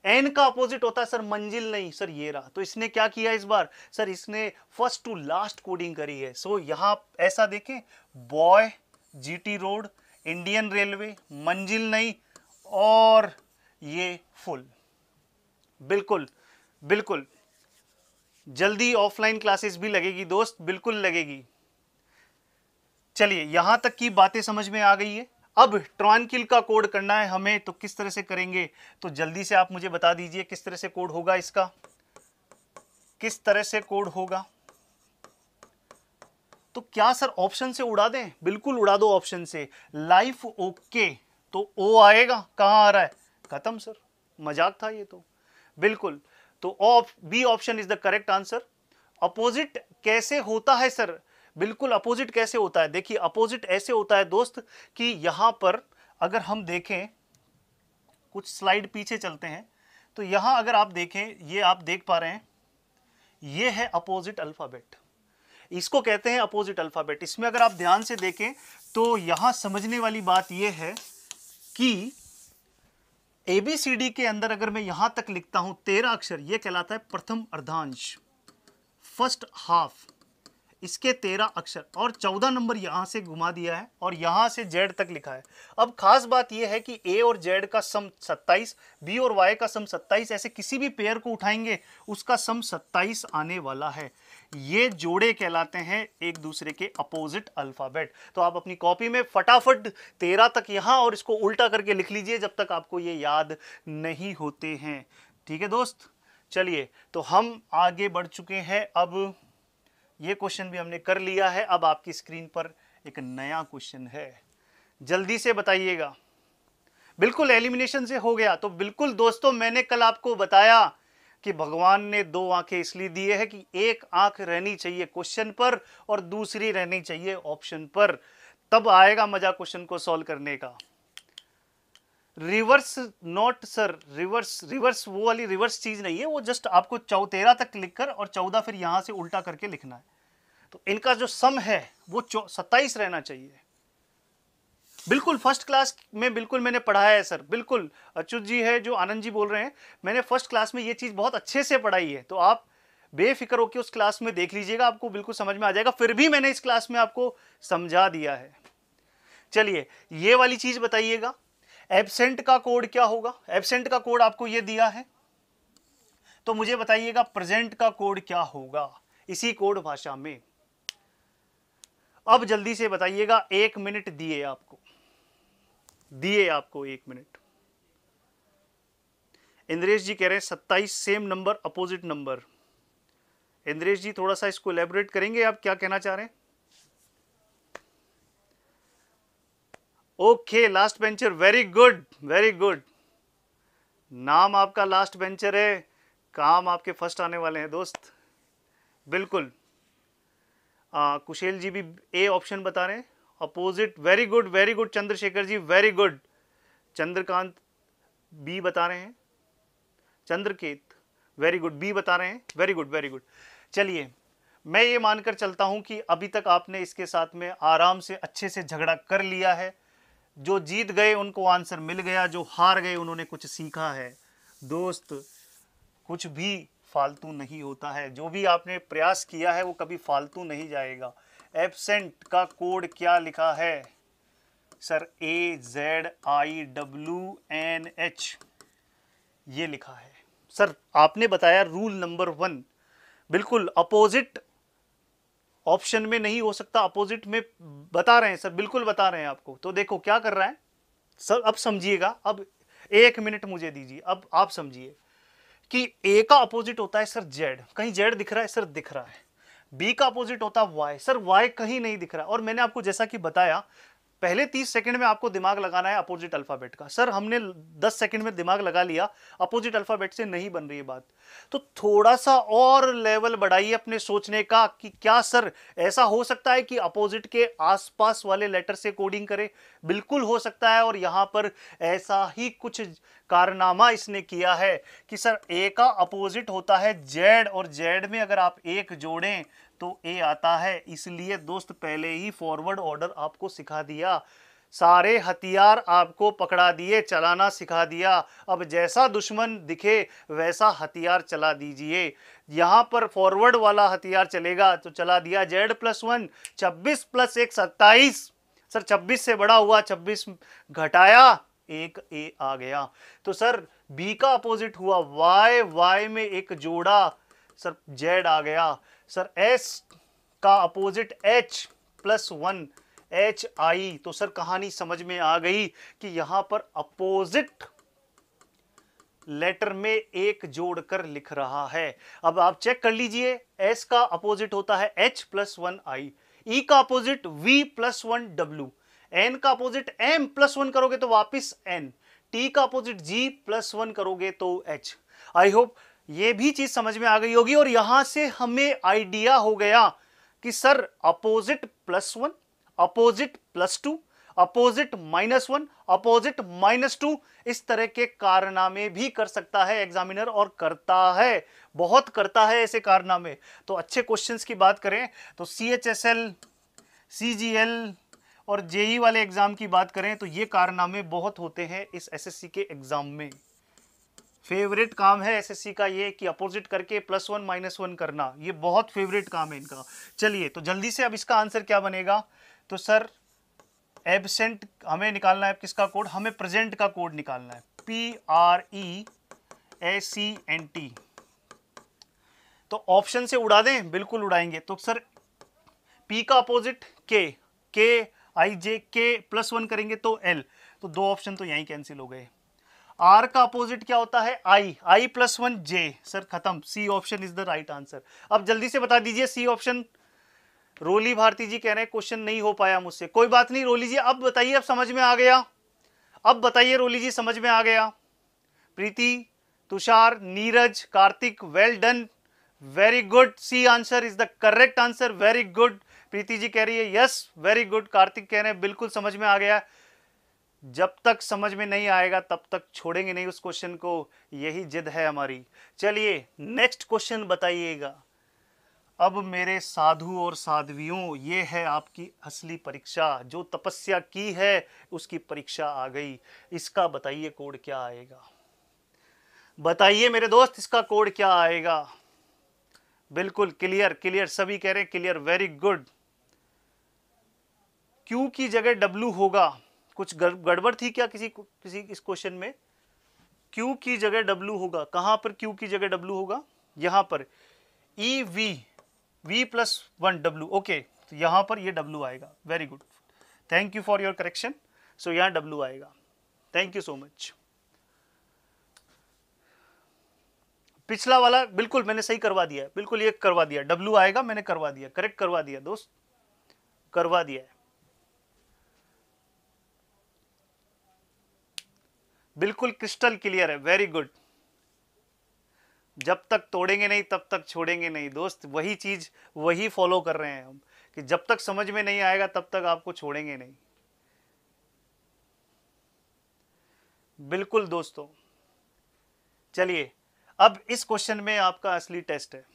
एन का अपोजिट होता है सर मंजिल, नहीं सर ये रहा। तो इसने क्या किया इस बार, सर इसने फर्स्ट टू लास्ट कोडिंग करी है। सो यहां ऐसा देखें, boy, GT road, Indian railway, मंजिल नहीं, और ये फुल। बिल्कुल बिल्कुल, जल्दी ऑफलाइन क्लासेस भी लगेगी दोस्त, बिल्कुल लगेगी। चलिए, यहां तक की बातें समझ में आ गई है। अब ट्रांकिल का कोड करना है हमें, तो किस तरह से करेंगे, तो जल्दी से आप मुझे बता दीजिए किस तरह से कोड होगा इसका, किस तरह से कोड होगा। तो क्या सर ऑप्शन से उड़ा दें, बिल्कुल उड़ा दो ऑप्शन से। लाइफ ओके, तो ओ आएगा, कहां आ रहा है, खत्म सर, मजाक था ये तो। बिल्कुल, तो B option is the correct answer. Opposite कैसे होता है सर, बिल्कुल अपोजिट कैसे होता है, देखिए अपोजिट ऐसे होता है दोस्त कि यहां पर अगर हम देखें, कुछ स्लाइड पीछे चलते हैं, तो यहां अगर आप देखें, ये आप देख पा रहे हैं, ये है अपोजिट अल्फाबेट, इसको कहते हैं अपोजिट अल्फाबेट। इसमें अगर आप ध्यान से देखें तो यहां समझने वाली बात यह है कि ABCD के अंदर अगर मैं यहां तक लिखता हूं 13 अक्षर, यह कहलाता है प्रथम अर्धांश, फर्स्ट हाफ, इसके 13 अक्षर, और 14 नंबर यहां से घुमा दिया है और यहां से Z तक लिखा है। अब खास बात यह है कि A और Z का सम 27, B और Y का सम 27, ऐसे किसी भी पेयर को उठाएंगे उसका सम 27 आने वाला है। ये जोड़े कहलाते हैं एक दूसरे के अपोजिट अल्फाबेट। तो आप अपनी कॉपी में फटाफट 13 तक यहां और इसको उल्टा करके लिख लीजिए जब तक आपको ये याद नहीं होते हैं। ठीक है दोस्त, चलिए तो हम आगे बढ़ चुके हैं। अब ये क्वेश्चन भी हमने कर लिया है। अब आपकी स्क्रीन पर एक नया क्वेश्चन है, जल्दी से बताइएगा। बिल्कुल एलिमिनेशन से हो गया, तो बिल्कुल दोस्तों मैंने कल आपको बताया कि भगवान ने 2 आंखें इसलिए दिए हैं कि एक आंख रहनी चाहिए क्वेश्चन पर और दूसरी रहनी चाहिए ऑप्शन पर, तब आएगा मजा क्वेश्चन को सॉल्व करने का। रिवर्स नॉट सर, रिवर्स वो वाली रिवर्स चीज नहीं है, वो जस्ट आपको 13 तक लिखकर और 14 फिर यहां से उल्टा करके लिखना है। तो इनका जो सम है वो 27 रहना चाहिए। बिल्कुल फर्स्ट क्लास में बिल्कुल मैंने पढ़ाया है सर, बिल्कुल अच्युत जी है जो आनंद जी बोल रहे हैं, मैंने फर्स्ट क्लास में ये चीज बहुत अच्छे से पढ़ाई है। तो आप बेफिक्र होकर उस क्लास में देख लीजिएगा, आपको बिल्कुल समझ में आ जाएगा। फिर भी मैंने इस क्लास में आपको समझा दिया है। चलिए ये वाली चीज बताइएगा, एब्सेंट का कोड क्या होगा? एब्सेंट का कोड आपको ये दिया है, तो मुझे बताइएगा प्रेजेंट का कोड क्या होगा इसी कोड भाषा में। अब जल्दी से बताइएगा, 1 मिनट दिए आपको, दिए आपको 1 मिनट। इंद्रेश जी कह रहे हैं 27 same number opposite number. Indresh ji थोड़ा सा इसको एलैबोरेट करेंगे, आप क्या कहना चाह रहे हैं? Okay, last bencher, very good very good. नाम आपका लास्ट बेंचर है, काम आपके फर्स्ट आने वाले हैं दोस्त, बिल्कुल। कुशेल जी भी ए ऑप्शन बता रहे हैं, opposite, very good very good. Chandrashekhar ji very good. Chandrakant B बता रहे हैं, चंद्रकेत वेरी गुड, बी बता रहे हैं, वेरी गुड वेरी गुड। चलिए मैं ये मानकर चलता हूं कि अभी तक आपने इसके साथ में आराम से अच्छे से झगड़ा कर लिया है। जो जीत गए उनको आंसर मिल गया, जो हार गए उन्होंने कुछ सीखा है। दोस्त कुछ भी फालतू नहीं होता है, जो भी आपने प्रयास किया है वो कभी फालतू नहीं जाएगा। एब्सेंट का कोड क्या लिखा है सर? AZIWNH ये लिखा है सर। आपने बताया रूल नंबर 1, बिल्कुल अपोजिट ऑप्शन में नहीं हो सकता, अपोजिट में बता रहे हैं सर, बिल्कुल बता रहे हैं आपको। तो देखो क्या कर रहा है सर, अब समझिएगा, अब 1 मिनट मुझे दीजिए, अब आप समझिए कि ए का अपोजिट होता है सर जेड, कहीं जेड दिख रहा है सर? दिख रहा है। बी का अपोजिट होता है वाई, सर वाई कहीं नहीं दिख रहा। और मैंने आपको जैसा कि बताया, पहले 30 सेकंड में आपको दिमाग लगाना है अपोजिट अल्फाबेट का। सर हमने 10 सेकंड में दिमाग लगा लिया, अपोजिट अल्फाबेट से नहीं बन रही है बात। तो थोड़ा सा और लेवल बढ़ाइए अपने सोचने का कि क्या सर ऐसा हो सकता है कि अपोजिट के आसपास वाले लेटर से कोडिंग करे? बिल्कुल हो सकता है। और यहां पर ऐसा ही कुछ कारनामा इसने किया है कि सर ए का अपोजिट होता है जेड, और जेड में अगर आप 1 जोड़ें तो ए आता है। इसलिए दोस्त पहले ही फॉरवर्ड ऑर्डर आपको सिखा दिया, सारे हथियार आपको पकड़ा दिए, चलाना सिखा दिया। अब जैसा दुश्मन दिखे वैसा हथियार चला दीजिए। यहां पर फॉरवर्ड वाला हथियार चलेगा तो चला दिया Z+1, 26 + 1 27। सर 26 से बड़ा हुआ, 26 घटाया 1 ए आ गया। तो सर बी का अपोजिट हुआ वाई, वाई में 1 जोड़ा सर जेड आ गया। सर एस का अपोजिट H+1 HI, तो सर कहानी समझ में आ गई कि यहां पर अपोजिट लेटर में 1 जोड़कर लिख रहा है। अब आप चेक कर लीजिए, S का अपोजिट होता है H+1I, E का अपोजिट V+1W, N का अपोजिट M+1 करोगे तो वापिस N, T का अपोजिट G+1 करोगे तो H। आई होप ये भी चीज समझ में आ गई होगी। और यहां से हमें आइडिया हो गया कि sir opposite +1, opposite +2, opposite -1, opposite -2, इस तरह के कारनामे भी कर सकता है एग्जामिनर, और करता है, बहुत करता है ऐसे कारनामे। तो अच्छे क्वेश्चंस की बात करें तो CHSL, CGL और JEE वाले एग्जाम की बात करें तो ये कारनामे बहुत होते हैं इस SSC के एग्जाम में। फेवरेट काम है SSC का ये कि अपोजिट करके +1 -1 करना, ये बहुत फेवरेट काम है इनका। चलिए तो जल्दी से अब इसका आंसर क्या बनेगा? तो सर एब्सेंट हमें निकालना है, किसका कोड? हमें प्रेजेंट का कोड निकालना है, PREACNT। तो ऑप्शन से उड़ा दें? बिल्कुल उड़ाएंगे। तो सर P का अपोजिट KIJ, K+1 करेंगे तो L, तो 2 ऑप्शन तो यहीं कैंसिल हो गए। R का अपोजिट क्या होता है? I+1 J, सर खत्म, C option is the right answer. अब जल्दी से बता दीजिए C ऑप्शन। रोली भारती जी कह रहे हैं क्वेश्चन नहीं हो पाया मुझसे, कोई बात नहीं रोली जी, अब बताइए, अब समझ में आ गया? अब बताइए रोली जी, समझ में आ गया? Preeti, Tushar, Neeraj, Kartik, well done, very good. C answer is the correct answer, very good. Preeti ji कह रही है यस, वेरी गुड। कार्तिक कह रहे हैं बिल्कुल समझ में आ गया। जब तक समझ में नहीं आएगा तब तक छोड़ेंगे नहीं उस क्वेश्चन को, यही जिद है हमारी। चलिए नेक्स्ट क्वेश्चन बताइएगा। अब मेरे साधु और साध्वियों, ये है आपकी असली परीक्षा, जो तपस्या की है उसकी परीक्षा आ गई। इसका बताइए कोड क्या आएगा? बताइए मेरे दोस्त, इसका कोड क्या आएगा? बिल्कुल क्लियर, क्लियर, सभी कह रहे हैं क्लियर, वेरी गुड। Q की जगह W होगा, कुछ गड़बड़ थी क्या किसी इस क्वेश्चन में? Q की जगह W होगा, कहां पर Q की जगह W होगा? यहां पर V प्लस 1 W, ओके, तो यहां पर ये W आएगा। Very good, thank you for your correction. So यहां W आएगा, थैंक यू सो मच। पिछला वाला बिल्कुल मैंने सही करवा दिया है, बिल्कुल ये करवा दिया, W आएगा, मैंने करवा दिया, करेक्ट करवा दिया दोस्त, करवा दिया है, बिल्कुल क्रिस्टल क्लियर है। वेरी गुड, जब तक तोड़ेंगे नहीं तब तक छोड़ेंगे नहीं दोस्त, वही चीज वही फॉलो कर रहे हैं हम, कि जब तक समझ में नहीं आएगा तब तक आपको छोड़ेंगे नहीं। बिल्कुल दोस्तों, चलिए अब इस क्वेश्चन में आपका असली टेस्ट है।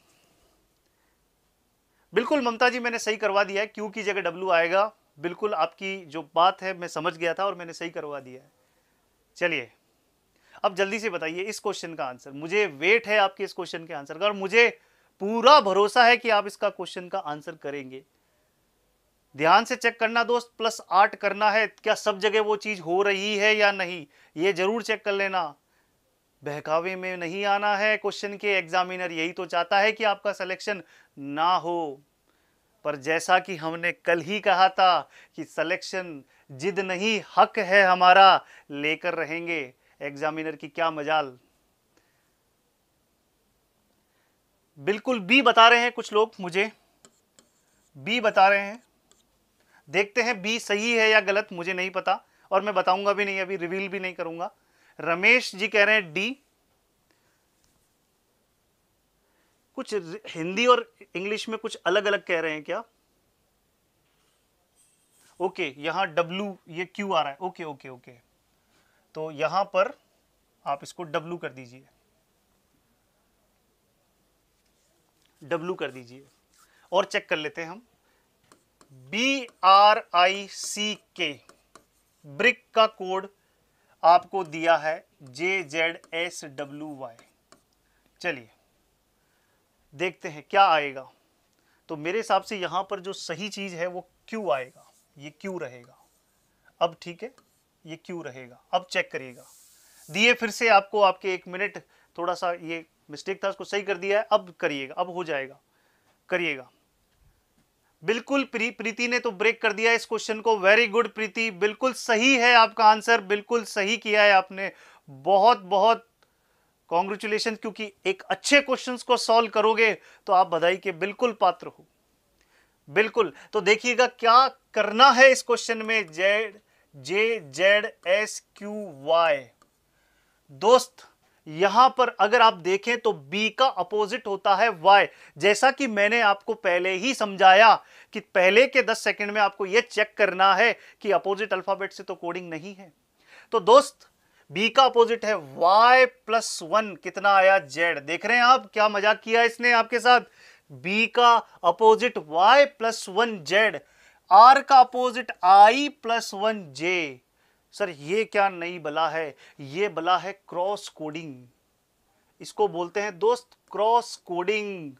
बिल्कुल ममता जी, मैंने सही करवा दिया है, Q की जगह W आएगा, बिल्कुल आपकी जो बात है मैं समझ गया था और मैंने सही करवा दिया है। चलिए अब जल्दी से बताइए इस क्वेश्चन का आंसर, मुझे वेट है आपके इस क्वेश्चन के आंसर का और मुझे पूरा भरोसा है कि आप इसका क्वेश्चन का आंसर करेंगे। ध्यान से चेक करना दोस्त, +8 करना है, क्या सब जगह वो चीज हो रही है या नहीं, ये जरूर चेक कर लेना। बहकावे में नहीं आना है क्वेश्चन के, एग्जामिनर यही तो चाहता है कि आपका सिलेक्शन ना हो, पर जैसा कि हमने कल ही कहा था कि सिलेक्शन जिद नहीं हक है हमारा, लेकर रहेंगे, एग्जामिनर की क्या मजाल। बिल्कुल बी बता रहे हैं कुछ लोग, मुझे बी बता रहे हैं, देखते हैं बी सही है या गलत, मुझे नहीं पता और मैं बताऊंगा भी नहीं, अभी रिवील भी नहीं करूंगा। रमेश जी कह रहे हैं डी, कुछ हिंदी और इंग्लिश में कुछ अलग अलग कह रहे हैं क्या? ओके, यहां W ये Q आ रहा है, ओके ओके ओके, तो यहां पर आप इसको W कर दीजिए, W कर दीजिए और चेक कर लेते हैं हम। BRICK ब्रिक का कोड आपको दिया है JZSWY। चलिए देखते हैं क्या आएगा, तो मेरे हिसाब से यहां पर जो सही चीज है वो Q आएगा, ये Q रहेगा। अब ठीक है, ये Q रहेगा, अब चेक करिएगा, दिए फिर से आपको आपके 1 मिनट, थोड़ा सा ये मिस्टेक था उसको सही कर दिया है, अब करिएगा, अब हो जाएगा, करिएगा। बिल्कुल प्रीति ने तो ब्रेक कर दिया इस क्वेश्चन को, वेरी गुड प्रीति, बिल्कुल सही है आपका आंसर, बिल्कुल सही किया है आपने, बहुत बहुत कॉन्ग्रेचुलेशन, क्योंकि एक अच्छे क्वेश्चंस को सॉल्व करोगे तो आप बधाई के बिल्कुल पात्र हो। बिल्कुल, तो देखिएगा क्या करना है इस क्वेश्चन में, JZSQY। दोस्त यहां पर अगर आप देखें तो B का अपोजिट होता है Y, जैसा कि मैंने आपको पहले ही समझाया कि पहले के 10 सेकंड में आपको यह चेक करना है कि अपोजिट अल्फाबेट से तो कोडिंग नहीं है। तो दोस्त B का अपोजिट है Y+1, कितना आया Z, देख रहे हैं आप क्या मजाक किया इसने आपके साथ। B का अपोजिट Y+1 Z, R का अपोजिट I+1 J। सर ये क्या नई बला है, ये बला है क्रॉस कोडिंग, इसको बोलते हैं दोस्त क्रॉस कोडिंग।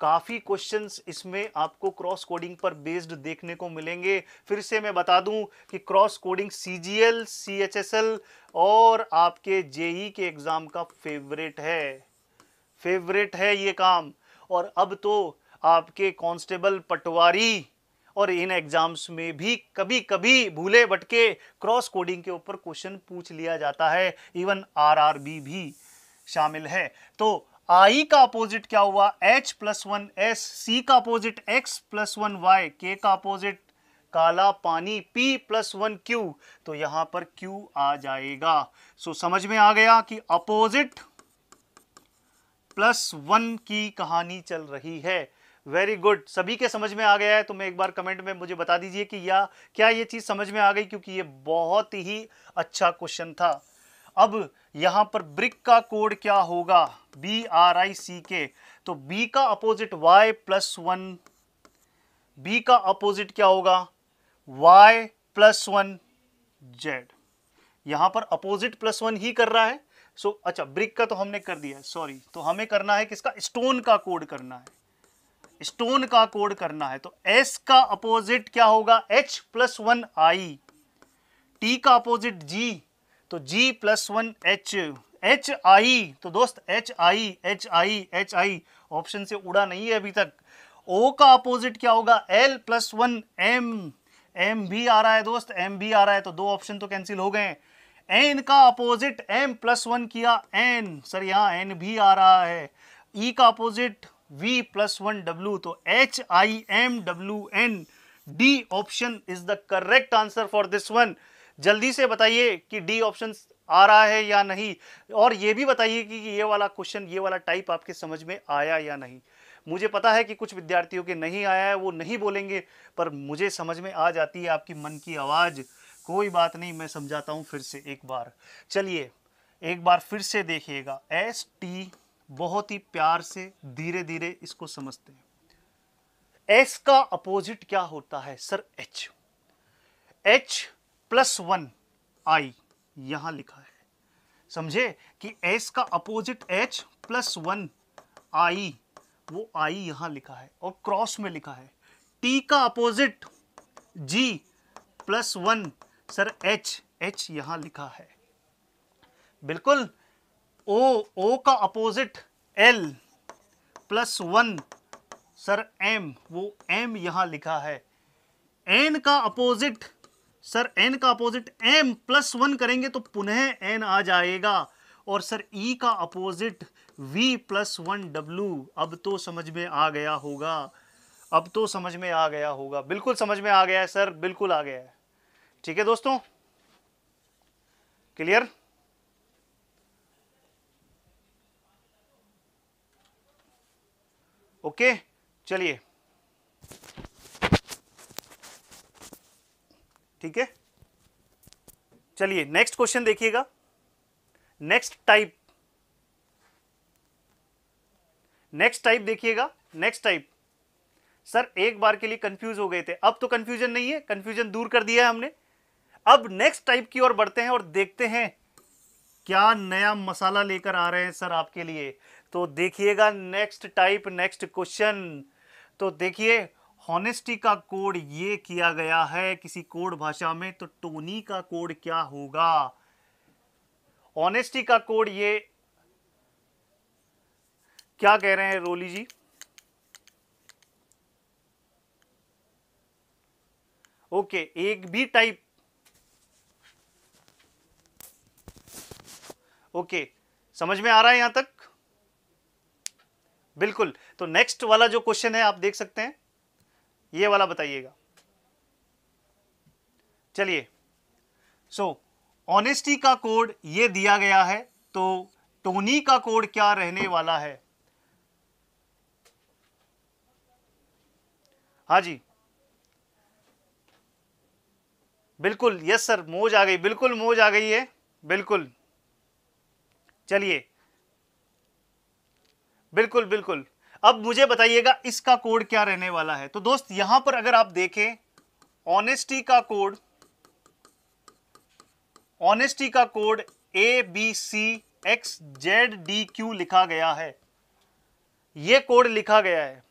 काफी क्वेश्चंस इसमें आपको क्रॉस कोडिंग पर बेस्ड देखने को मिलेंगे। फिर से मैं बता दूं कि क्रॉस कोडिंग CGL, CHSL और आपके JEE के एग्जाम का फेवरेट है ये काम। और अब तो आपके कांस्टेबल, पटवारी और इन एग्जाम्स में भी कभी कभी भूले भटके क्रॉस कोडिंग के ऊपर क्वेश्चन पूछ लिया जाता है, इवन RRB भी शामिल है। तो I का अपोजिट क्या हुआ, H+1 S, C का अपोजिट X+1 Y, K का अपोजिट काला पानी P+1 Q, तो यहां पर Q आ जाएगा। सो समझ में आ गया कि अपोजिट +1 की कहानी चल रही है। वेरी गुड, सभी के समझ में आ गया है तो मैं एक बार कमेंट में मुझे बता दीजिए कि क्या ये चीज समझ में आ गई, क्योंकि ये बहुत ही अच्छा क्वेश्चन था। अब यहां पर ब्रिक का कोड क्या होगा, BRICK, तो B का अपोजिट Y+1, B का अपोजिट क्या होगा Y+1 Z, यहां पर अपोजिट +1 ही कर रहा है। सो अच्छा, ब्रिक का तो हमने कर दिया, सॉरी, तो हमें करना है किसका, स्टोन का कोड करना है। स्टोन का कोड करना है तो S का अपोजिट क्या होगा, H+1I, T का अपोजिट G तो G+1H, HI तो दोस्त HI ऑप्शन से उड़ा नहीं है अभी तक। O का अपोजिट क्या होगा, L+1M, M भी आ रहा है दोस्त, M भी आ रहा है तो दो ऑप्शन तो कैंसिल हो गए। N का अपोजिट M+1 किया N, सर यहाँ N भी आ रहा है। E का अपोजिट V+1W तो HIMWN, D option is the correct answer for this one. जल्दी से बताइए कि डी ऑप्शन आ रहा है या नहीं, और ये भी बताइए कि ये वाला क्वेश्चन, ये वाला टाइप आपके समझ में आया या नहीं। मुझे पता है कि कुछ विद्यार्थियों के नहीं आया है, वो नहीं बोलेंगे, पर मुझे समझ में आ जाती है आपकी मन की आवाज। कोई बात नहीं, मैं समझाता हूं फिर से एक बार। चलिए एक बार फिर से देखिएगा, ST बहुत ही प्यार से धीरे धीरे इसको समझते हैं। S का अपोजिट क्या होता है सर, H+1I यहां लिखा है, समझे कि S का अपोजिट H+1I, वो I यहां लिखा है और क्रॉस में लिखा है। T का अपोजिट G+1 सर H यहां लिखा है, बिल्कुल। O का अपोजिट L+1 सर M, वो M यहां लिखा है। N का अपोजिट सर, N का अपोजिट M+1 करेंगे तो पुनः N आ जाएगा, और सर E का अपोजिट V+1W। अब तो समझ में आ गया होगा, अब तो समझ में आ गया होगा, बिल्कुल समझ में आ गया है सर, बिल्कुल आ गया है। ठीक है दोस्तों, क्लियर? ओके, चलिए ठीक है, चलिए नेक्स्ट क्वेश्चन देखिएगा। नेक्स्ट टाइप देखिएगा। नेक्स्ट टाइप सर, एक बार के लिए कंफ्यूज हो गए थे, अब तो कंफ्यूजन नहीं है, कंफ्यूजन दूर कर दिया है हमने। अब नेक्स्ट टाइप की ओर बढ़ते हैं और देखते हैं क्या नया मसाला लेकर आ रहे हैं सर आपके लिए। तो देखिएगा नेक्स्ट टाइप, नेक्स्ट क्वेश्चन। तो देखिए, हॉनेस्टी का कोड ये किया गया है किसी कोड भाषा में, तो टोनी का कोड क्या होगा? ऑनेस्टी का कोड ये क्या कह रहे हैं रोली जी? ओके, एक भी टाइप, ओके, समझ में आ रहा है यहां तक? बिल्कुल। तो नेक्स्ट वाला जो क्वेश्चन है आप देख सकते हैं, ये वाला बताइएगा। चलिए, ऑनेस्टी का कोड ये दिया गया है, तो टोनी का कोड क्या रहने वाला है? हाँ जी, बिल्कुल, यस सर, मौज आ गई, बिल्कुल मौज आ गई है, बिल्कुल। चलिए, बिल्कुल बिल्कुल। अब मुझे बताइएगा इसका कोड क्या रहने वाला है। तो दोस्त यहां पर अगर आप देखें, ऑनेस्टी का कोड ABCXZDQ लिखा गया है, यह कोड लिखा गया है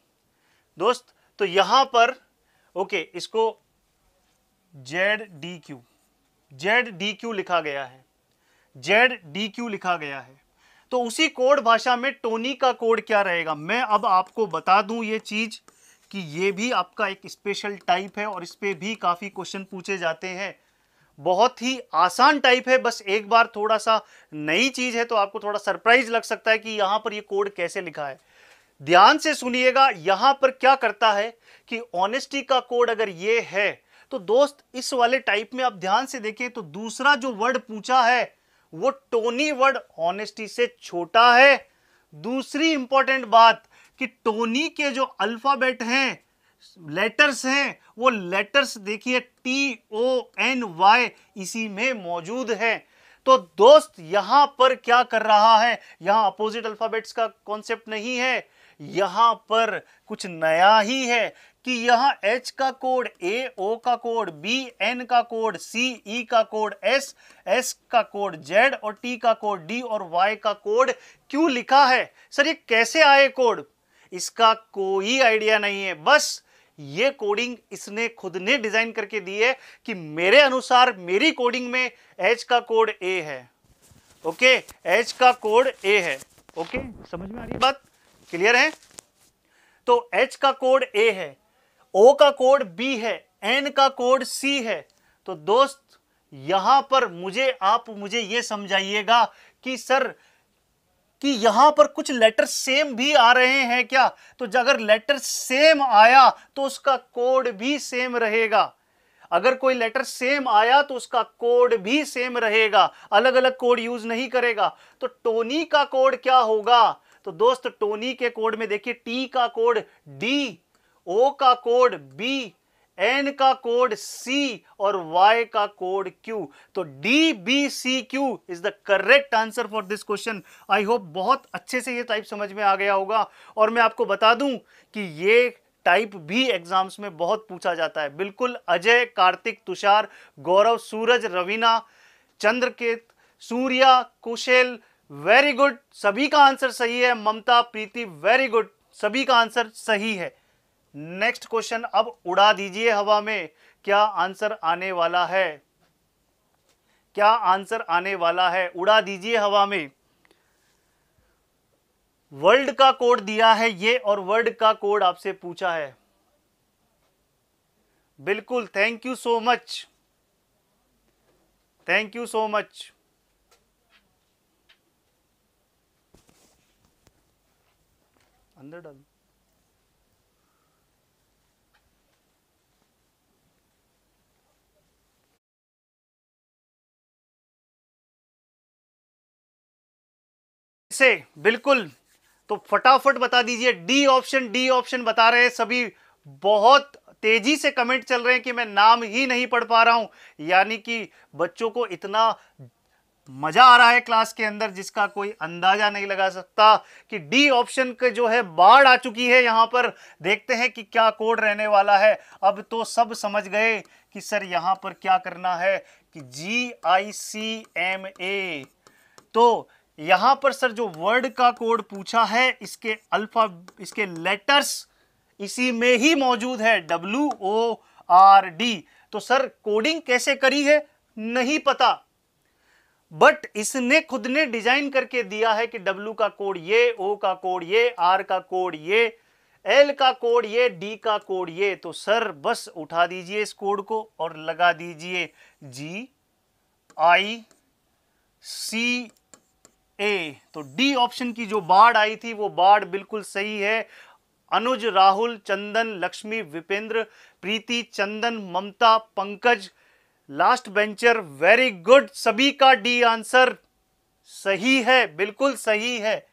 दोस्त। तो यहां पर ओके, इसको ZDQ लिखा गया है, ZDQ लिखा गया है। तो उसी कोड भाषा में टोनी का कोड क्या रहेगा? मैं अब आपको बता दूं ये चीज कि ये भी आपका एक स्पेशल टाइप है और इस पे भी काफी क्वेश्चन पूछे जाते हैं। बहुत ही आसान टाइप है, बस एक बार थोड़ा सा नई चीज है तो आपको थोड़ा सरप्राइज लग सकता है कि यहां पर ये कोड कैसे लिखा है। ध्यान से सुनिएगा, यहां पर क्या करता है कि ऑनेस्टी का कोड अगर ये है, तो दोस्त इस वाले टाइप में आप ध्यान से देखें तो दूसरा जो वर्ड पूछा है वो टोनी वर्ड ऑनेस्टी से छोटा है। दूसरी इंपॉर्टेंट बात कि टोनी के जो अल्फाबेट हैं, लेटर्स हैं, वो लेटर्स देखिए TONY इसी में मौजूद है। तो दोस्त यहां पर क्या कर रहा है, यहां अपोजिट अल्फाबेट्स का कॉन्सेप्ट नहीं है, यहां पर कुछ नया ही है कि यहां H का कोड A, O का कोड B, N का कोड C, E का कोड S, S का कोड Z और T का कोड D और Y का कोड Q लिखा है। सर ये कैसे आए कोड? इसका कोई आइडिया नहीं है। बस ये कोडिंग इसने खुद ने डिजाइन करके दी है कि मेरे अनुसार मेरी कोडिंग में एच का कोड ए है। ओके, एच का कोड ए है। ओके, समझ में आ रही है बात? क्लियर है? तो एच का कोड ए है, ओ का कोड बी है, एन का कोड सी है। तो दोस्त यहां पर आप मुझे यह समझाइएगा कि सर कि यहां पर कुछ लेटर सेम भी आ रहे हैं क्या? तो अगर लेटर सेम आया तो उसका कोड भी सेम रहेगा। अगर कोई लेटर सेम आया तो उसका कोड भी सेम रहेगा, अलग अलग कोड यूज नहीं करेगा। तो टोनी का कोड क्या होगा? तो दोस्त टोनी के कोड में देखिए, टी का कोड डी, ओ का कोड बी, एन का कोड सी और वाई का कोड क्यू। तो D B C Q is the correct answer for this question. I hope बहुत अच्छे से ये टाइप समझ में आ गया होगा। और मैं आपको बता दूं कि ये टाइप भी एग्जाम्स में बहुत पूछा जाता है। बिल्कुल अजय, कार्तिक, तुषार, गौरव, सूरज, रवीना, चंद्रकेत, सूर्या, कुशल, वेरी गुड, सभी का आंसर सही है। ममता, प्रीति, वेरी गुड, सभी का आंसर सही है। नेक्स्ट क्वेश्चन अब उड़ा दीजिए हवा में, क्या आंसर आने वाला है? क्या आंसर आने वाला है? उड़ा दीजिए हवा में। वर्ल्ड का कोड दिया है ये और वर्ल्ड का कोड आपसे पूछा है। बिल्कुल, thank you so much, thank you so much. अंदर डाल। से बिल्कुल, तो फटाफट बता दीजिए। डी ऑप्शन, डी ऑप्शन बता रहे हैं सभी। बहुत तेजी से कमेंट चल रहे हैं कि मैं नाम ही नहीं पढ़ पा रहा हूं। यानी कि बच्चों को इतना मजा आ रहा है क्लास के अंदर जिसका कोई अंदाजा नहीं लगा सकता कि डी ऑप्शन के जो है बाढ़ आ चुकी है यहां पर। देखते हैं कि क्या कोड रहने वाला है। अब तो सब समझ गए कि सर यहां पर क्या करना है कि GICMA। तो यहां पर सर जो वर्ड का कोड पूछा है इसके इसके लेटर्स इसी में ही मौजूद है, WORD। तो सर कोडिंग कैसे करी है नहीं पता, बट इसने खुद ने डिजाइन करके दिया है कि W का कोड ये, O का कोड ये, R का कोड ये, L का कोड ये, D का कोड ये। तो सर बस उठा दीजिए इस कोड को और लगा दीजिए GICA। तो डी ऑप्शन की जो बाढ़ आई थी वो बाढ़ बिल्कुल सही है। Anuj, Rahul, Chandan, Lakshmi, Vipendra, Preeti, Chandan, Mamta, Pankaj, last bencher, very good, सभी का डी आंसर सही है, बिल्कुल सही है।